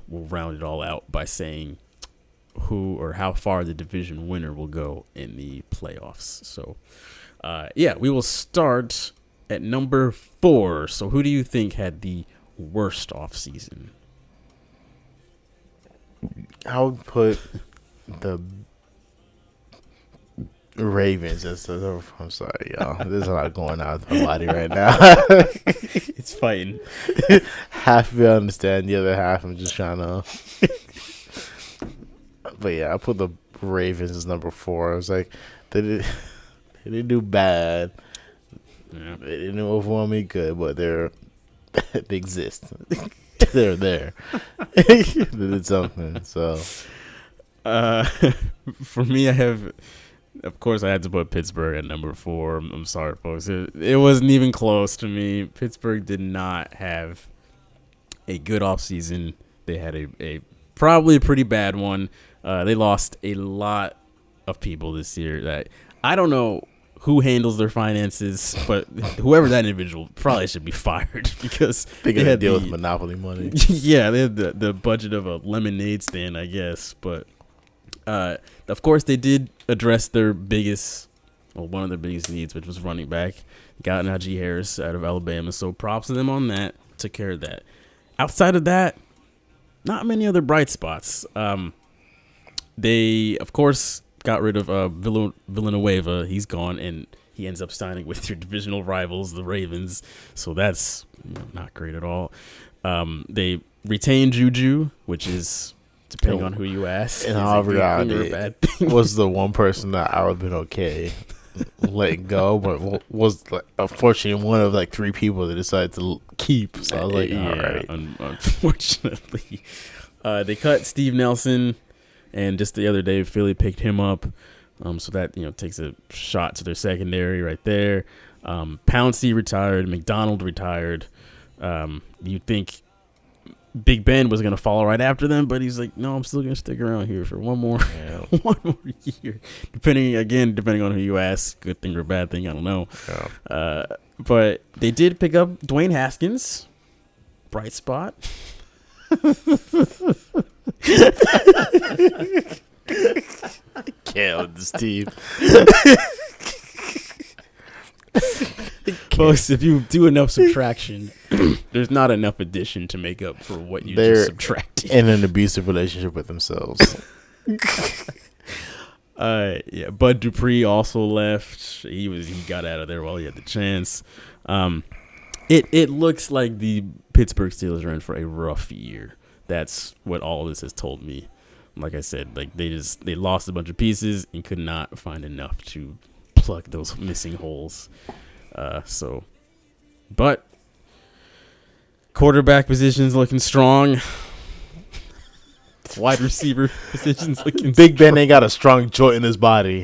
we'll round it all out by saying who or how far the division winner will go in the playoffs. So, we will start at number 4. So, who do you think had the worst off season? I would put the Ravens. I'm sorry, y'all. There's a lot going on with my body right now. It's fighting. Half of it I understand, the other half I'm just trying to. But yeah, I put the Ravens as number 4. I was like, they didn't do bad. Yeah. They didn't overwhelm me good, but they exist. They're there. They did something. So, for me, of course, I had to put Pittsburgh at number 4. I'm sorry, folks. It wasn't even close to me. Pittsburgh did not have a good offseason. They had a probably a pretty bad one. They lost a lot of people this year. That I don't know who handles their finances, but whoever that individual probably should be fired because they got to deal with monopoly money. Yeah, they had the budget of a lemonade stand, I guess. But of course, they did address one of their biggest needs, which was running back. Got Najee Harris out of Alabama, so props to them on that. Took care of that. Outside of that, not many other bright spots. They, of course, got rid of Villanueva. He's gone, and he ends up signing with your divisional rivals, the Ravens. So that's not great at all. They retained Juju, which is, depending on who you ask, in all reality, was the one person that I would have been okay letting go, but was unfortunately one of 3 people that decided to keep. So I was like, all right. Unfortunately, they cut Steve Nelson. And just the other day, Philly picked him up, so that takes a shot to their secondary right there. Pouncey retired, McDonald retired. You'd think Big Ben was gonna follow right after them, but he's like, no, I'm still gonna stick around here for one more year. Depending on who you ask, good thing or bad thing, I don't know. Yeah. But they did pick up Dwayne Haskins, bright spot. I can't with this team. Folks, if you do enough subtraction, there's not enough addition to make up for what you just subtracted. In an abusive relationship with themselves. Bud Dupree also left. He got out of there while he had the chance. It looks like the Pittsburgh Steelers are in for a rough year. That's what all of this has told me. Like I said, they lost a bunch of pieces and could not find enough to plug those missing holes. But quarterback position's looking strong. Wide receiver position's looking Big Ben ain't got a strong joint in his body.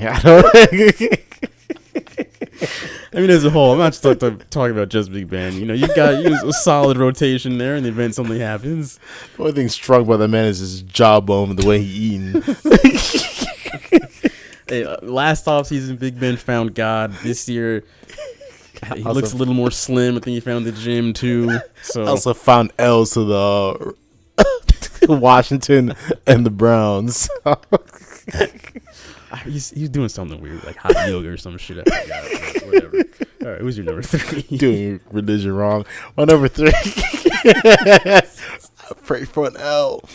I mean, as a whole, I'm not just talking about just Big Ben. You've got a solid rotation there in the event something happens. The only thing strong about the man is his jawbone and the way he eating. Hey, last offseason, Big Ben found God. This year, he looks a little more slim. I think he found the gym, too. So also found L's to the Washington and the Browns. He's doing something weird, like hot yoga or some shit. I forgot, whatever. All right, who's your number 3? Doing religion wrong. My number 3. I pray for an L.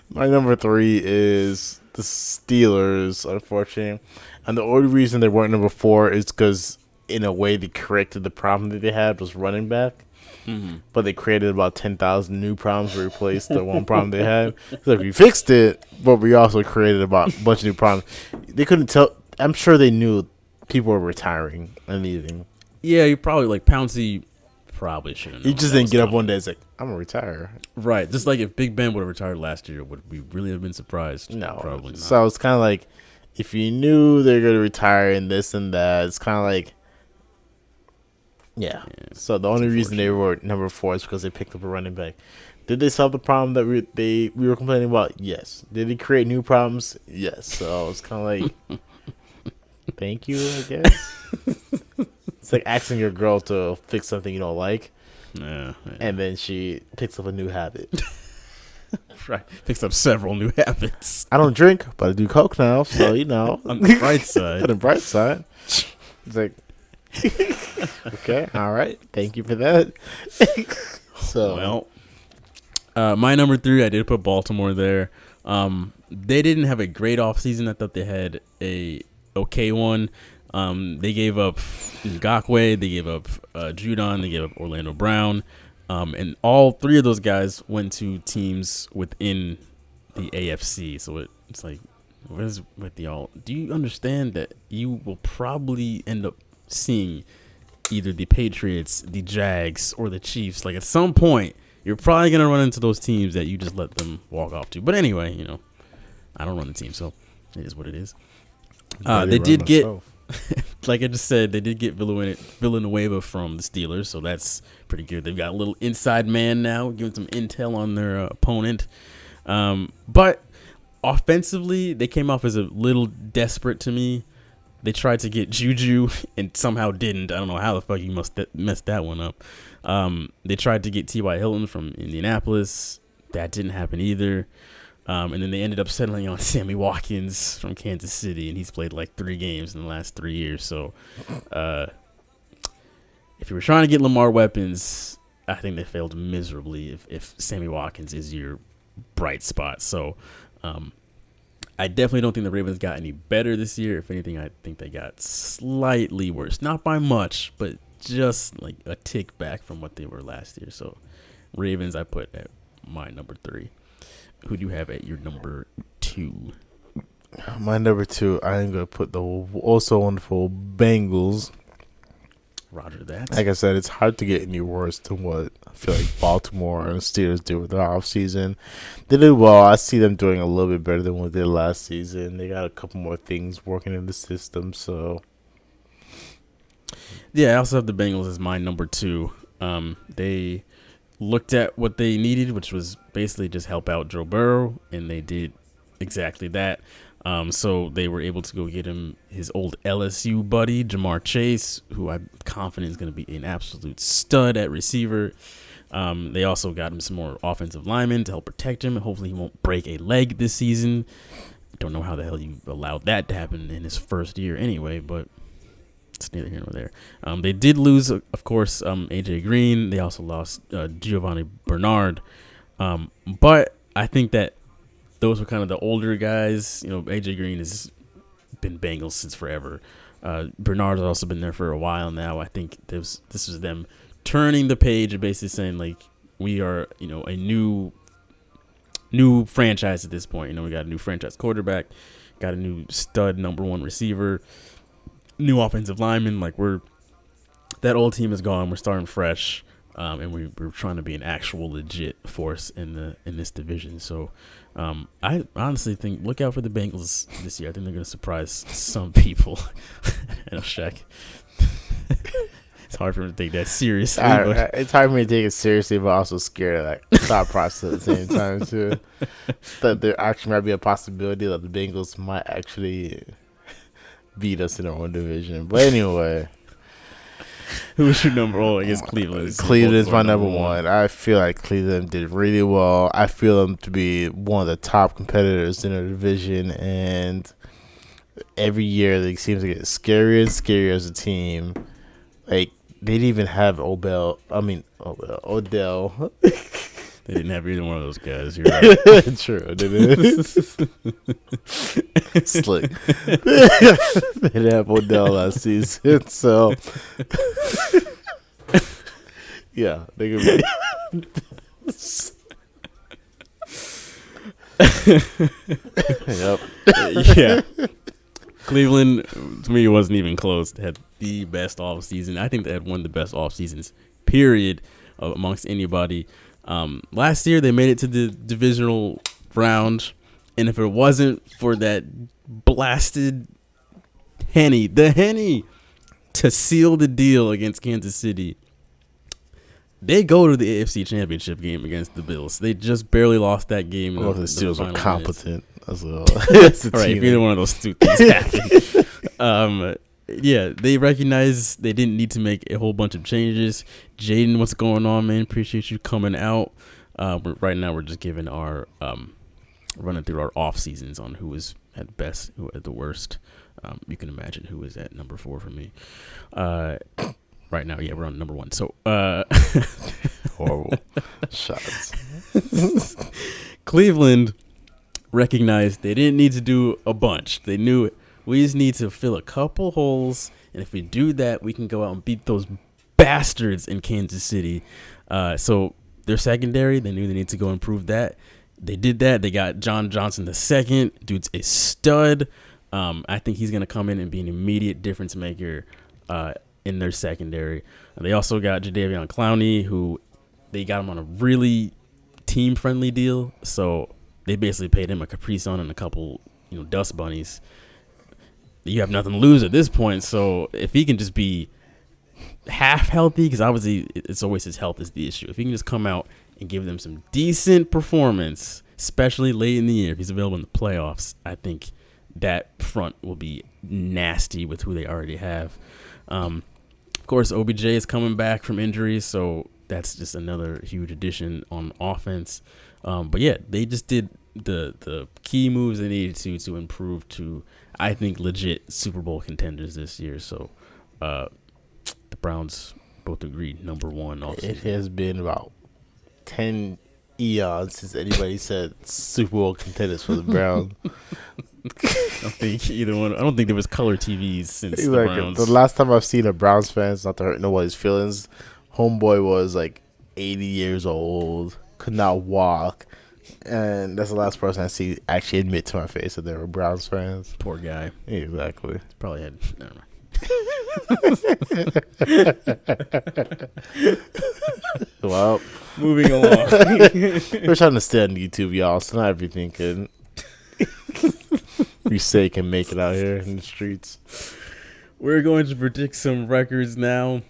My number 3 is the Steelers, unfortunately. And the only reason they weren't number 4 is because, in a way, they corrected the problem that they had was running back. Mm-hmm. But they created about 10,000 new problems to replace the one problem they had. So we fixed it, but we also created about a bunch of new problems. They couldn't tell. I'm sure they knew people were retiring and leaving. Yeah, you probably Pouncey probably should have known. He just didn't get up one day and say, I'm going to retire. Right. Just like if Big Ben would have retired last year, would we really have been surprised? No. Probably not. So it's kind of like if you knew they're gonna retire and this and that, it's kind of like, yeah. So the only reason they were number 4 is because they picked up a running back. Did they solve the problem that we were complaining about? Yes. Did they create new problems? Yes. So it's kind of like, thank you, I guess. It's like asking your girl to fix something you don't like, and then she picks up a new habit. Right, picks up several new habits. I don't drink, but I do coke now, so on the bright side. On the bright side, it's like, okay, all right, thank you for that. So, well, my number 3, I did put Baltimore there. They didn't have a great offseason. I thought they had a okay one. They gave up Ngakoue, they gave up Judon, they gave up Orlando Brown. And all 3 of those guys went to teams within the AFC. So it's like, what is with y'all? Do you understand that you will probably end up seeing either the Patriots, the Jags, or the Chiefs? Like, at some point, you're probably going to run into those teams that you just let them walk off to. But anyway, I don't run the team, so it is what it is. They did get... like I just said, they did get Villanueva from the Steelers, so that's pretty good. They've got a little inside man now, giving some intel on their opponent. But offensively, they came off as a little desperate to me. They tried to get Juju and somehow didn't. I don't know how the fuck you messed that one up. They tried to get T.Y. Hilton from Indianapolis. That didn't happen either. And then they ended up settling on Sammy Watkins from Kansas City, and he's played like 3 games in the last 3 years. So if you were trying to get Lamar weapons, I think they failed miserably if Sammy Watkins is your bright spot. So I definitely don't think the Ravens got any better this year. If anything, I think they got slightly worse. Not by much, but just like a tick back from what they were last year. So Ravens, I put at my number 3. Who do you have at your number 2? My number 2, I'm going to put the also wonderful Bengals. Roger that. Like I said, it's hard to get any worse than what I feel like Baltimore and Steelers did with their offseason. They did well. I see them doing a little bit better than what they did last season. They got a couple more things working in the system, so. Yeah, I also have the Bengals as my number 2. They looked at what they needed, which was basically just help out Joe Burrow, and they did exactly that. So they were able to go get him his old LSU buddy, Jamar Chase, who I'm confident is going to be an absolute stud at receiver. They also got him some more offensive linemen to help protect him. Hopefully he won't break a leg this season. Don't know how the hell you allowed that to happen in his first year anyway, but it's neither here nor there. They did lose, of course, A.J. Green. They also lost Giovanni Bernard. But I think that those were kind of the older guys. A.J. Green has been Bengals since forever. Bernard has also been there for a while now. I think this was them turning the page and basically saying, like, we are, a new franchise at this point. We got a new franchise quarterback, got a new stud number 1 receiver, new offensive lineman. Like, that old team is gone. We're starting fresh, and we're trying to be an actual legit force in this division. So, I honestly think look out for the Bengals this year. I think they're going to surprise some people. And Shaq, it's hard for me to take that seriously. It's hard for me to take it seriously, but also scared, like, thought process at the same time too. That there actually might be a possibility that the Bengals might actually beat us in our own division. But anyway, who's your number 1? I guess Cleveland. Cleveland is my number 1. I feel like Cleveland did really well. I feel them to be one of the top competitors in their division, and every year they seem to get scarier and scarier as a team. Like, they didn't even have Odell. They didn't have either one of those guys. You're right. True, didn't Slick. They didn't have Odell last season, so yeah, they could be. Yep. Yeah. Cleveland, to me, wasn't even close. They had the best off season. I think they had one of the best off seasons, period, amongst anybody. Last year, they made it to the divisional round, and if it wasn't for that blasted the Henny, to seal the deal against Kansas City. They go to the AFC Championship game against the Bills. They just barely lost that game. Well, the Steelers were competent as well. Right, if either one of those two things happened. Yeah, they recognize they didn't need to make a whole bunch of changes. Jaden, what's going on, man? Appreciate you coming out. Right now, we're just giving our running through our off seasons on who was at best, who at the worst. You can imagine who is at number 4 for me. Right now, yeah, we're on number 1. So horrible shots. Cleveland recognized they didn't need to do a bunch. They knew it. We just need to fill a couple holes, and if we do that, we can go out and beat those bastards in Kansas City. So their secondary, they knew they need to go improve that. They did that. They got John Johnson II. Dude's a stud. I think he's going to come in and be an immediate difference maker in their secondary. And they also got Jadeveon Clowney, who they got him on a really team-friendly deal. So they basically paid him a Capri Sun and a couple, dust bunnies. You have nothing to lose at this point. So if he can just be half healthy, because obviously it's always his health is the issue. If he can just come out and give them some decent performance, especially late in the year, if he's available in the playoffs, I think that front will be nasty with who they already have. Of course, OBJ is coming back from injury, so that's just another huge addition on offense. But yeah, they just did the key moves they needed to improve to, I think, legit Super Bowl contenders this year. So the Browns both agreed, number 1. It has been about 10 eons since anybody said Super Bowl contenders for the Browns. I don't think either one. I don't think there was color TVs since the Browns. The last time I've seen a Browns fan, not to hurt nobody's feelings, homeboy was like 80 years old, could not walk, and that's the last person I see actually admit to my face that they were Browns fans. Poor guy. Exactly. Probably had. Never mind. Well, moving along. We're trying to stay on YouTube, y'all, so not everything can we say can make it out here in the streets. We're going to predict some records now.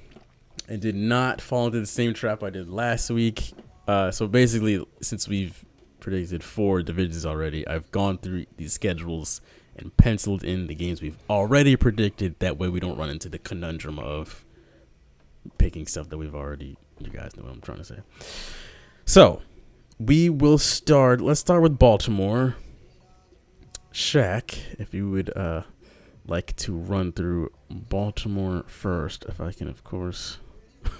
I did not fall into the same trap I did last week. So basically, since we've predicted 4 divisions already, I've gone through these schedules and penciled in the games we've already predicted. That way we don't run into the conundrum of picking stuff that we've already, you guys know what I'm trying to say. So we will start. Let's start with Baltimore. Shaq, if you would like to run through Baltimore first, if I can, of course,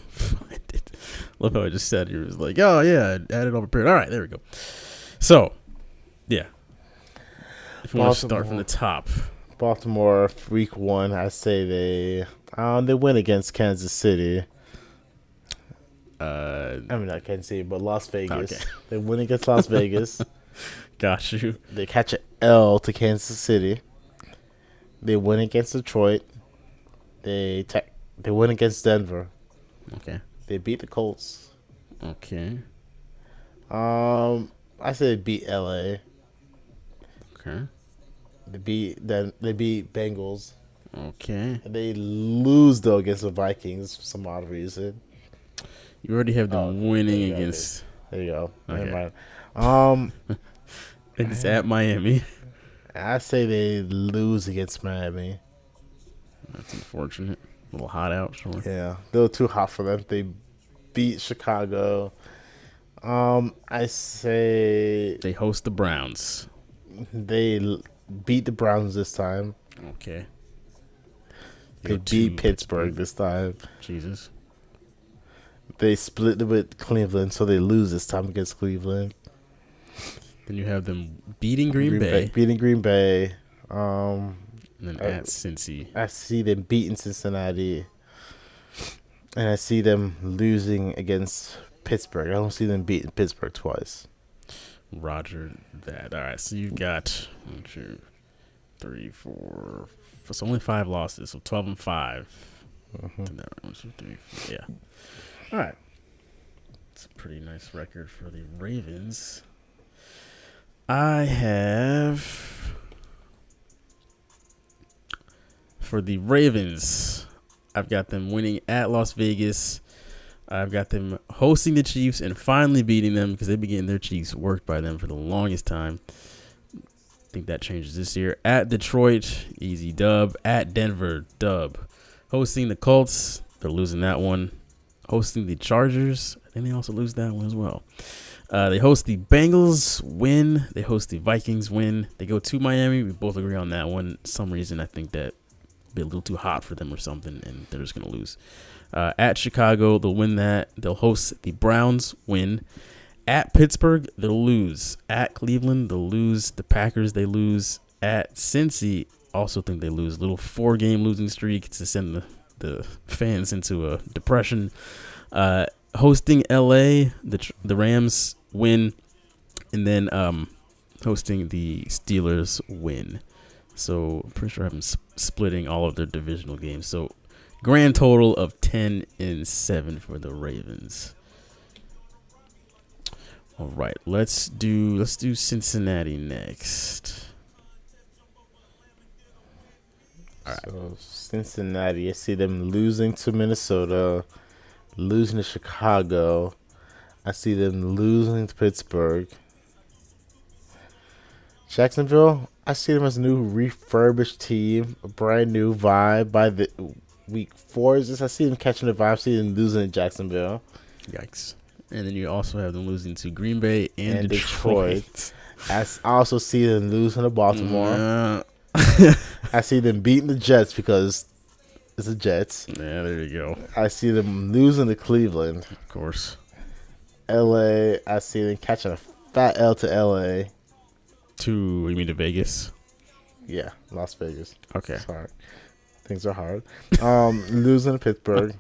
find it. Love how I just said it. It was like, oh, yeah, add it over period. All right, there we go. So, yeah. If you want to start from the top. Baltimore, week 1, I say they win against Kansas City. I mean, not Kansas City, but Las Vegas. Okay. They win against Las Vegas. Got you. They catch an L to Kansas City. They win against Detroit. They win against Denver. Okay. They beat the Colts. Okay. I say they beat LA. Okay. They beat Bengals. Okay. And they lose though against the Vikings for some odd reason. You already have them winning against. There you go. Okay. Never mind. It's at Miami. I say they lose against Miami. That's unfortunate. A little hot out, sure. Yeah, they were too hot for them. They beat Chicago. I say they host the Browns. They beat the Browns this time. Okay. They beat Pittsburgh this time. Jesus. They split with Cleveland, so they lose this time against Cleveland. Then you have them beating Green Bay. Beating Green Bay. And then at Cincy. I see them beating Cincinnati. And I see them losing against Pittsburgh. I don't see them beating Pittsburgh twice. Roger that. All right, so you've got 1, 2, 3, 4. It's only 5 losses, so 12-5. 1, 2, 3, 4. Yeah. All right. It's a pretty nice record for the Ravens. I have For the Ravens, I've got them winning at Las Vegas. I've got them hosting the Chiefs and finally beating them because they've been getting their Chiefs worked by them for the longest time. I think that changes this year. At Detroit, easy dub. At Denver, dub. Hosting the Colts, they're losing that one. Hosting the Chargers, I think they also lose that one as well. They host the Bengals, win. They host the Vikings, win. They go to Miami. We both agree on that one. Some reason I think that be a little too hot for them or something, and they're just going to lose. At Chicago, they'll win that. They'll host the Browns, win. At Pittsburgh, they'll lose. At Cleveland, they'll lose. The Packers, they lose. At Cincy, also think they lose. Little 4-game losing streak to send the fans into a depression. Hosting LA, the Rams win, and then hosting the Steelers win. So I'm pretty sure I'm splitting all of their divisional games. So grand total of 10-7 for the Ravens. All right, let's do Cincinnati next. All right. So Cincinnati, I see them losing to Minnesota, losing to Chicago. I see them losing to Pittsburgh. Jacksonville, I see them as a new refurbished team, a brand new vibe. By the week 4 is this, I see them catching the vibe. I see them losing to Jacksonville. Yikes. And then you also have them losing to Green Bay and Detroit. I also see them losing to Baltimore. I see them beating the Jets because it's the Jets. Yeah, there you go. I see them losing to Cleveland. Of course. LA, I see them catching a fat L to LA. You mean to Vegas? Yeah, Las Vegas. Okay. Sorry. Things are hard. Losing to Pittsburgh.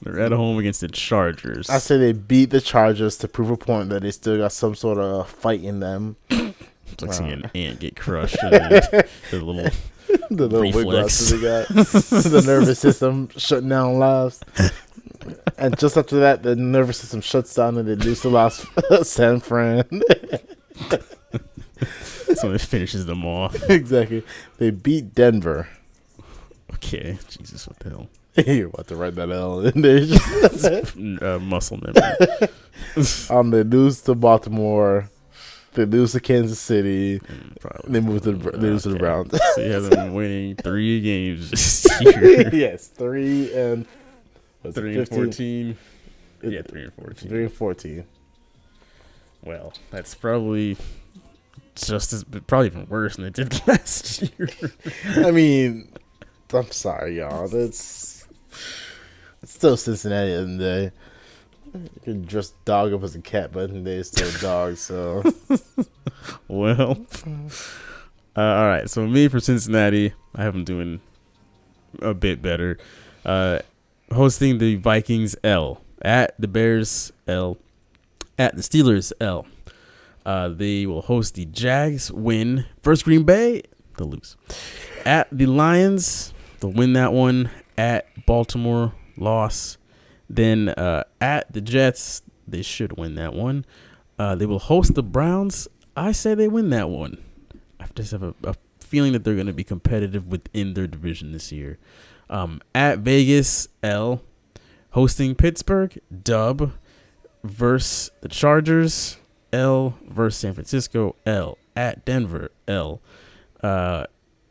They're at home against the Chargers. I say they beat the Chargers to prove a point that they still got some sort of fight in them. It's like seeing an ant get crushed. The little reflex they got. The nervous system shutting down lives. And just after that, the nervous system shuts down and they lose to Los San Fran. So it finishes them off. Exactly. They beat Denver. Okay. Jesus, what the hell? You're about to write that L in there. Muscle memory. They lose to Baltimore. They lose to Kansas City. They move to the lose to the Browns. So you have them winning 3 games this year. Yes, 3 and 14. Yeah, 3 and 14. 3 and 14. Well, that's probably probably even worse than they did last year. I mean, I'm sorry, y'all. It's still Cincinnati in the day. You can dress dog up as a cat, but in the day it's still a dog, so. Well. All right. So me for Cincinnati, I have them doing a bit better. Hosting the Vikings, L. At the Bears, L. At the Steelers, L. They will host the Jags, win. First Green Bay, they'll lose. At the Lions, they'll win that one. At Baltimore, loss. Then at the Jets, they should win that one. They will host the Browns. I say they win that one. I just have a feeling that they're going to be competitive within their division this year. At Vegas, L. Hosting Pittsburgh, dub. Versus the Chargers, L. Versus San Francisco, L. At Denver, L.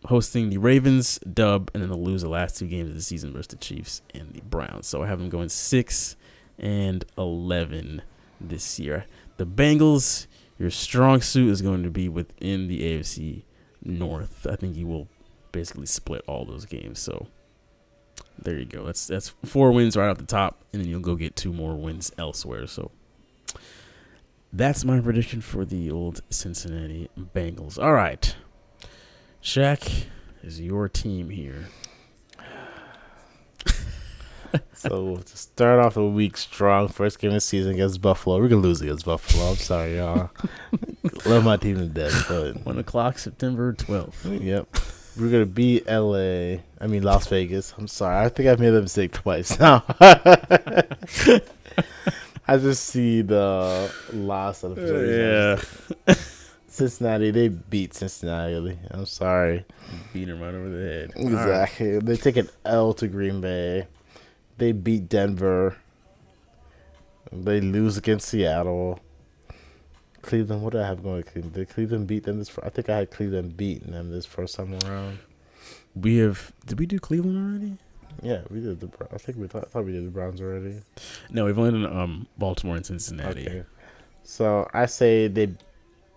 Hosting the Ravens, dub, and then they'll lose the last 2 games of the season versus the Chiefs and the Browns. So I have them going 6-11 this year. The Bengals, your strong suit is going to be within the AFC North. I think you will basically split all those games. So there you go. That's 4 wins right off the top, and then you'll go get 2 more wins elsewhere. So that's my prediction for the old Cincinnati Bengals. All right. Shaq is your team here. So to start off the week strong, first game of the season against Buffalo. We're gonna lose against Buffalo. I'm sorry, y'all. Love my team to death, but 1 o'clock, September 12th. Yep. We're gonna beat Las Vegas. I'm sorry. I think I've made that mistake twice now. I just see the loss of the Phillies. Yeah. Cincinnati, they beat Cincinnati. I'm sorry. Beat him right over the head. Exactly. Right. They take an L to Green Bay. They beat Denver. They lose against Seattle. Cleveland, what do I have going to Cleveland? Did Cleveland beat them this? I think I had Cleveland beating them this first time around. Did we do Cleveland already? Yeah, we did the. I think I thought we did the Browns already. No, we've only done Baltimore and Cincinnati. Okay. So I say they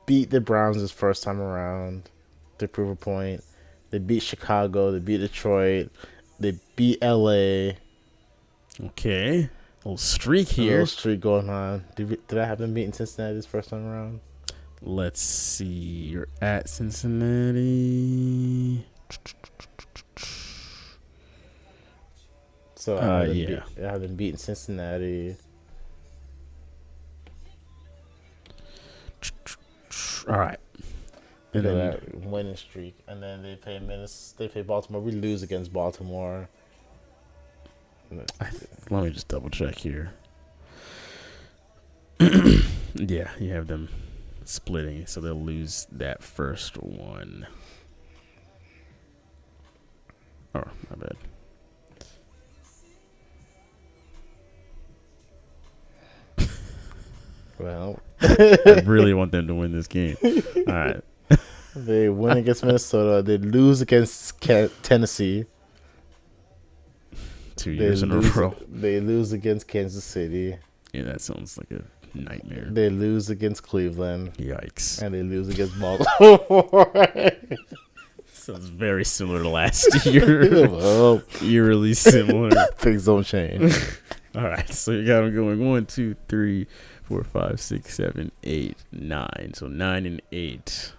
beat the Browns this first time around to prove a point. They beat Chicago. They beat Detroit. They beat LA. Okay. A little streak here. A little streak going on. Did I have them beating Cincinnati this first time around? Let's see. You're at Cincinnati. So I have them beating Cincinnati. All right. And then that winning streak, and then they play Baltimore. We lose against Baltimore. Let me just double check here. Yeah, you have them splitting, so they'll lose that first one. Oh, my bad. Well, I really want them to win this game. All right. They win against Minnesota. They lose against Tennessee. 2 years in a row. They lose against Kansas City. Yeah, that sounds like a nightmare. They lose against Cleveland. Yikes. And they lose against Baltimore. Sounds very similar to last year. Well, eerily similar. Things don't change. All right, so you got them going 1, 2, 3, 4, 5, 6, 7, 8, 9. So 9 and 8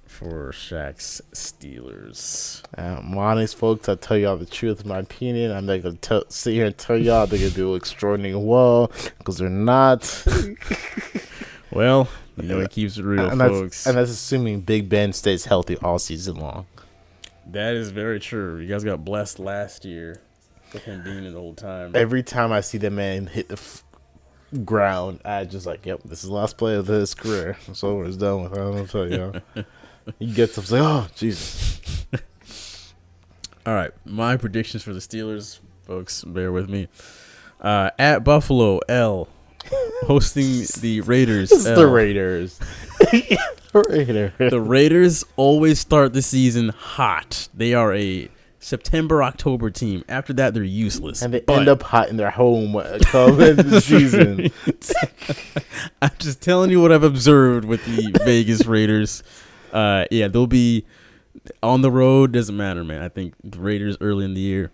for Shaq's Steelers. Honest folks, I tell y'all the truth, my opinion. I'm not going to sit here and tell y'all they're going to do extraordinarily well, because they're not. Well, you know, it keeps it real, folks. And that's assuming Big Ben stays healthy all season long. That is very true. You guys got blessed last year with him being the whole time. Every time I see that man hit the ground, I just like, yep, this is the last play of his career. That's over. It's done with. I don't know tell y'all. He gets up, like, oh, Jesus. All right, my predictions for the Steelers, folks, bear with me. At Buffalo, L. Hosting the Raiders. It's the Raiders. The Raiders always start the season hot. They are a September, October team. After that, they're useless. And they end up hot in their home come into the season. I'm just telling you what I've observed with the Vegas Raiders. Yeah, they'll be on the road. Doesn't matter, man. I think the Raiders early in the year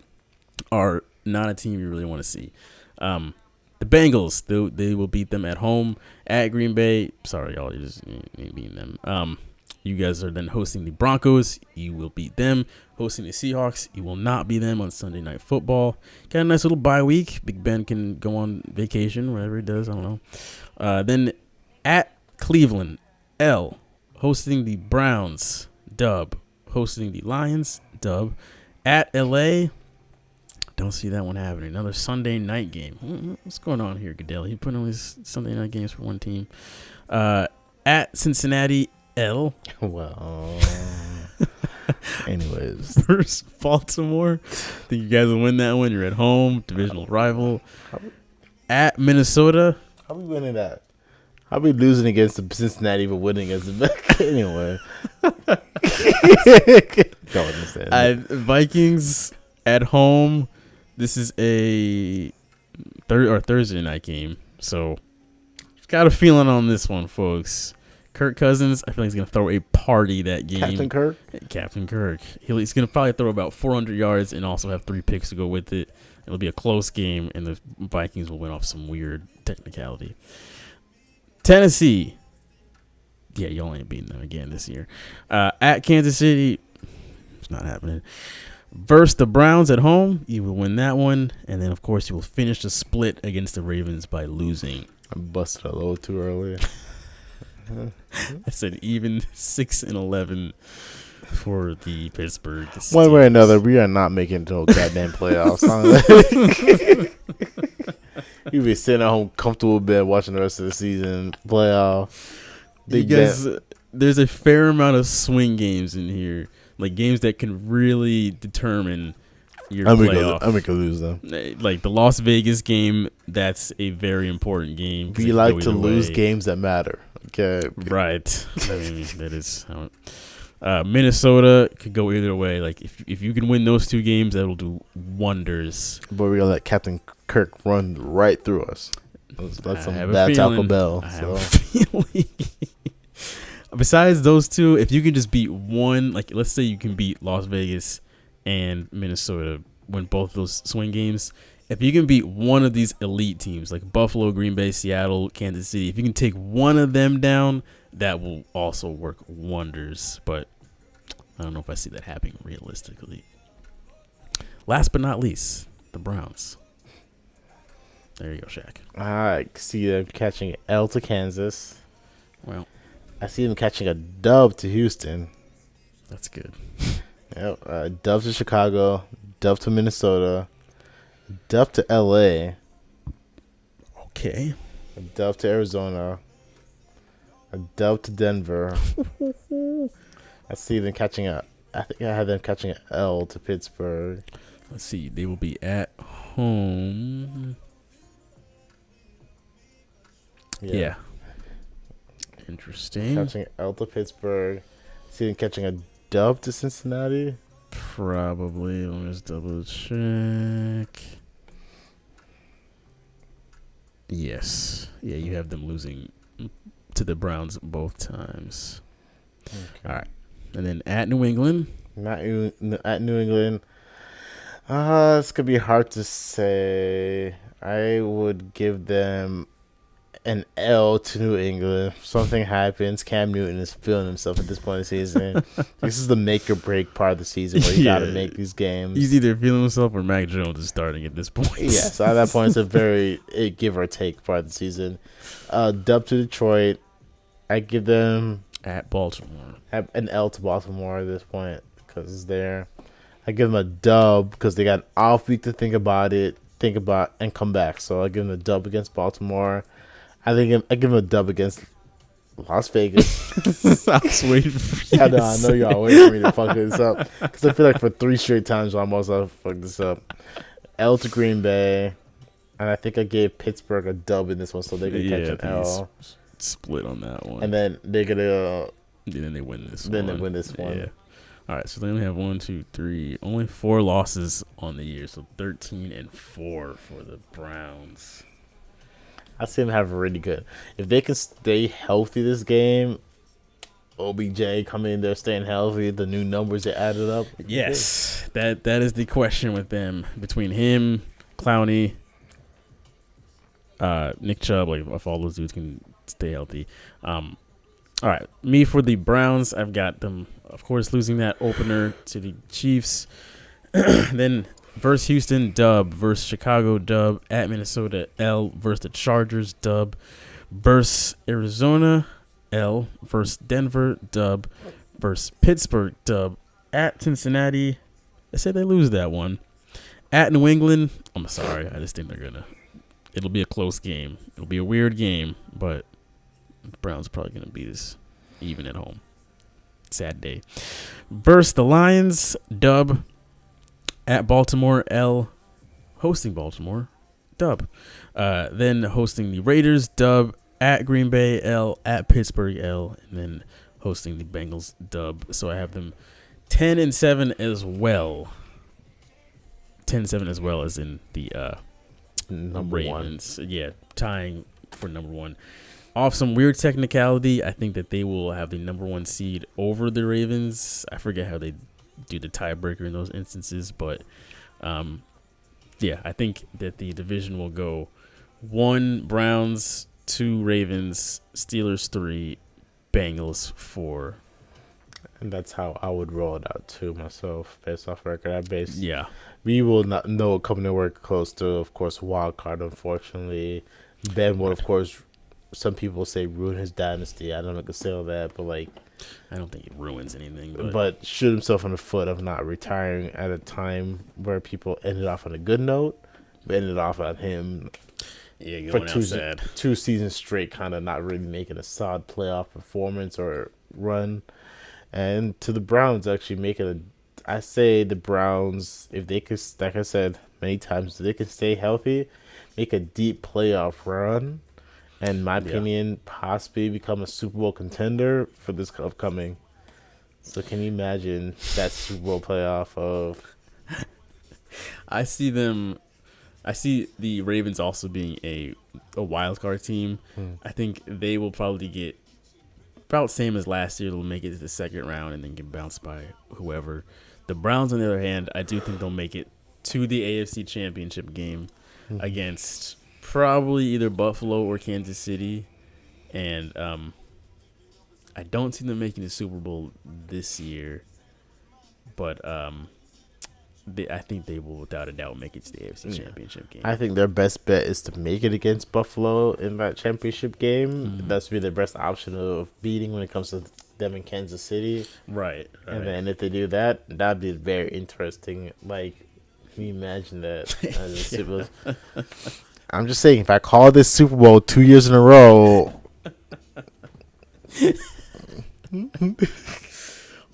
are not a team you really want to see. The Bengals, they will beat them at home at Green Bay. Sorry, y'all, you just ain't beating them. You guys are then hosting the Broncos. You will beat them. Hosting the Seahawks. You will not beat them on Sunday Night Football. Got a nice little bye week. Big Ben can go on vacation, whatever he does. I don't know. Then at Cleveland, L. Hosting the Browns, dub. Hosting the Lions, dub. At L.A., don't see that one happening. Another Sunday night game. What's going on here, Goodell? He put on these Sunday night games for one team. At Cincinnati, L. Well, anyways. Versus Baltimore. Think you guys will win that one. You're at home. Divisional rival. At Minnesota. How are we winning that? How are we losing against the Cincinnati but winning against the anyway? Don't understand. Vikings at home. This is a Thursday night game. So, got a feeling on this one, folks. Kirk Cousins, I feel like he's going to throw a party that game. Captain Kirk. He's going to probably throw about 400 yards and also have 3 picks to go with it. It'll be a close game, and the Vikings will win off some weird technicality. Tennessee. Yeah, you only ain't beating them again this year. At Kansas City. It's not happening. Versus the Browns at home, you will win that one. And then, of course, you will finish the split against the Ravens by losing. I busted a little too early. I said even 6-11 for the Pittsburgh Steelers. One way or another, we are not making it to goddamn playoffs. You be sitting at home, comfortable bed, watching the rest of the season playoff. There's a fair amount of swing games in here, like games that can really determine your playoff. I'm gonna lose them. Like the Las Vegas game, that's a very important game. We like to lose games that matter. Okay, right. I mean, that is how Minnesota could go either way. Like if you can win those two games, that'll do wonders. But we're gonna let Captain Kirk run right through us. That's some bad Taco Bell. I have a feeling. Besides those two, if you can just beat one, like let's say you can beat Las Vegas and Minnesota, win both those swing games. If you can beat one of these elite teams like Buffalo, Green Bay, Seattle, Kansas City, if you can take one of them down, that will also work wonders. But I don't know if I see that happening realistically. Last but not least, the Browns. There you go, Shaq. I see them catching L to Kansas. Well, I see them catching a dub to Houston. That's good. Yep. Dub to Chicago. Dub to Minnesota. Dub to LA. Okay. A dub to Arizona. A dub to Denver. I see them catching I think I had them catching an L to Pittsburgh. Let's see. They will be at home. Yeah. Interesting. Catching L to Pittsburgh. See them catching a dub to Cincinnati. Probably. Let me just double check. Yes. Yeah, you have them losing to the Browns both times. Okay. All right. And then at New England. At New England. It's going to be hard to say. I would give them an L to New England. Something happens. Cam Newton is feeling himself at this point in the season. This is the make or break part of the season where you got to make these games. He's either feeling himself or Mac Jones is starting at this point. Yeah, so at that point, it's a very give or take part of the season. Dub to Detroit. I give them at Baltimore. An L to Baltimore at this point because it's there. I give them a dub because they got an off week to think about, and come back. So I give them a dub against Baltimore. I give them a dub against Las Vegas. I was waiting for you. I know y'all waiting for me to fuck this up because I feel like for 3 straight times almost I've fucked this up. L to Green Bay, and I think I gave Pittsburgh a dub in this one, so they could catch an L. Split on that one, and then they're gonna. Then they win this. Then they win this one. Yeah. All right, so they only have 1, 2, 3, only 4 losses on the year, so 13-4 for the Browns. I see them have really good. If they can stay healthy this game, OBJ coming in there staying healthy, the new numbers they added up. Yes, that is the question with them. Between him, Clowney, Nick Chubb, like if all those dudes can stay healthy. All right, me for the Browns, I've got them, of course, losing that opener to the Chiefs. Then versus Houston, dub. Versus Chicago, dub. At Minnesota, L. Versus the Chargers, dub. Versus Arizona, L. Versus Denver, dub. Versus Pittsburgh, dub. At Cincinnati, I said they lose that one. At New England, I'm sorry. I just think it'll be a close game. It'll be a weird game, but the Browns are probably going to beat us even at home. Sad day. Versus the Lions, dub. At Baltimore, L. Hosting Baltimore, dub. Then hosting the Raiders, dub. At Green Bay, L. At Pittsburgh, L. And then hosting the Bengals, dub. So I have them 10-7 as well. 10-7 as well as in the number Ravens. Yeah, tying for number 1. Off some weird technicality, I think that they will have the number 1 seed over the Ravens. I forget how they do the tiebreaker in those instances, but yeah, I think that the division will go 1 Browns, 2 Ravens, Steelers 3, Bengals 4. And that's how I would roll it out too myself, based off record. Yeah. We will not know coming to work close to, of course, wild card. Unfortunately, Ben will, of course, some people say ruin his dynasty. I don't consider that, but like, I don't think it ruins anything. But shoot himself in the foot of not retiring at a time where people ended off on a good note, but ended off on him. Yeah, for going outside. 2 seasons straight, kind of not really making a solid playoff performance or run. And to the Browns actually making I say the Browns, if they could, like I said many times, if they can stay healthy, make a deep playoff run, and in my opinion, possibly become a Super Bowl contender for this upcoming. So can you imagine that Super Bowl playoff of? I see the Ravens also being a wild card team. I think they will probably get about same as last year. They'll make it to the second round and then get bounced by whoever. The Browns, on the other hand, I do think they'll make it to the AFC Championship game against probably either Buffalo or Kansas City. And I don't see them making the Super Bowl this year. But I think they will, without a doubt, make it to the AFC Championship game. I think their best bet is to make it against Buffalo in that championship game. That's be their best option of beating when it comes to them in Kansas City. Right. And then if they do that, that'd be very interesting. Like, can you imagine that? I'm just saying, if I call this Super Bowl 2 years in a row.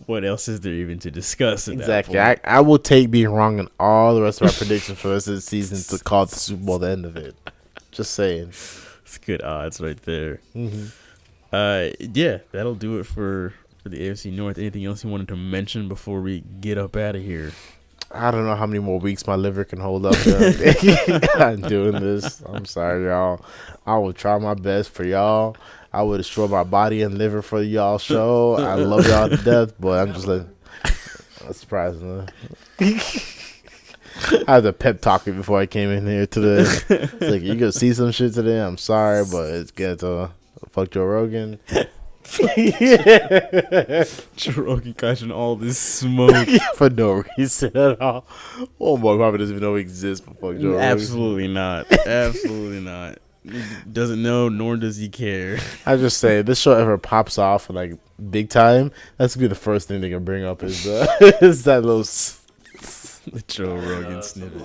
What else is there even to discuss? Exactly. I will take being wrong in all the rest of our predictions for the rest of the season to call the Super Bowl the end of it. Just saying. It's good odds right there. Yeah, that'll do it for the AFC North. Anything else you wanted to mention before we get up out of here? I don't know how many more weeks my liver can hold up. I'm doing this. I'm sorry, y'all. I will try my best for y'all. I would destroy my body and liver for y'all show. I love y'all to death, but I'm just like, that's surprising. I had to pep talk me before I came in here today. It's like, you gonna see some shit today? I'm sorry, but it's good to fuck Joe Rogan. Joe Rogan catching all this smoke for no reason at all. Oh my God, doesn't even know he exists. But fuck Joe Rogan. Absolutely not. Absolutely not. He doesn't know, nor does he care. I just say, this show ever pops off like big time, that's gonna be the first thing they can bring up is that little the Joe Rogan snippet.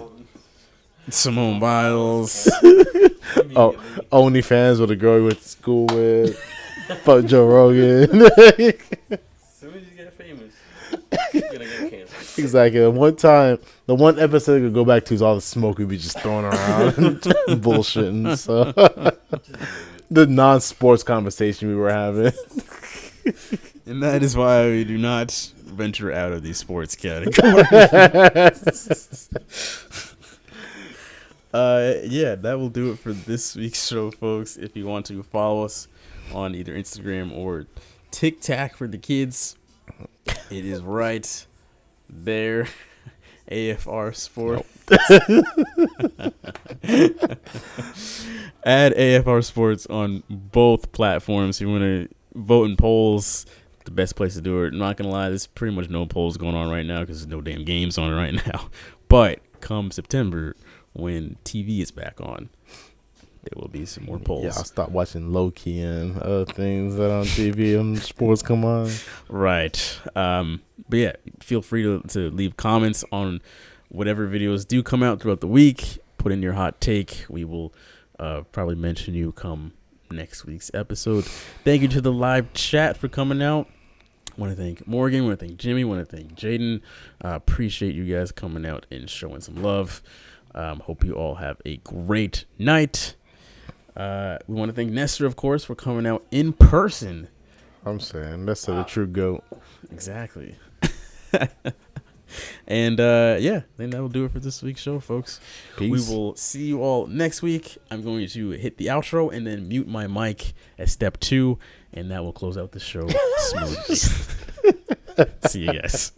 Simone Biles. OnlyFans with a girl you went to school with. Fuck Joe Rogan. As soon as you get famous, you're gonna get canceled. Exactly. The one episode we could go back to is all the smoke we'd be just throwing around and bullshitting. So the non-sports conversation we were having. And that is why we do not venture out of the sports category. Yeah, that will do it for this week's show, folks. If you want to follow us on either Instagram or TikTok for the kids, it is right there. AFR Sports. Add AFR Sports on both platforms. If you want to vote in polls, the best place to do it. I'm not going to lie, there's pretty much no polls going on right now because there's no damn games on right now. But come September, when TV is back on, there will be some more polls. Yeah, I'll stop watching Loki and other things that on TV and sports come on. Right. But yeah, feel free to leave comments on whatever videos do come out throughout the week. Put in your hot take. We will probably mention you come next week's episode. Thank you to the live chat for coming out. I want to thank Morgan. I want to thank Jimmy. I want to thank Jaden. Appreciate you guys coming out and showing some love. Hope you all have a great night. We want to thank Nestor, of course, for coming out in person. I'm saying Nestor, the true GOAT. Exactly. And yeah, then that'll do it for this week's show, folks. Peace. We will see you all next week. I'm going to hit the outro and then mute my mic at step 2, and that will close out the show smoothly. See you guys.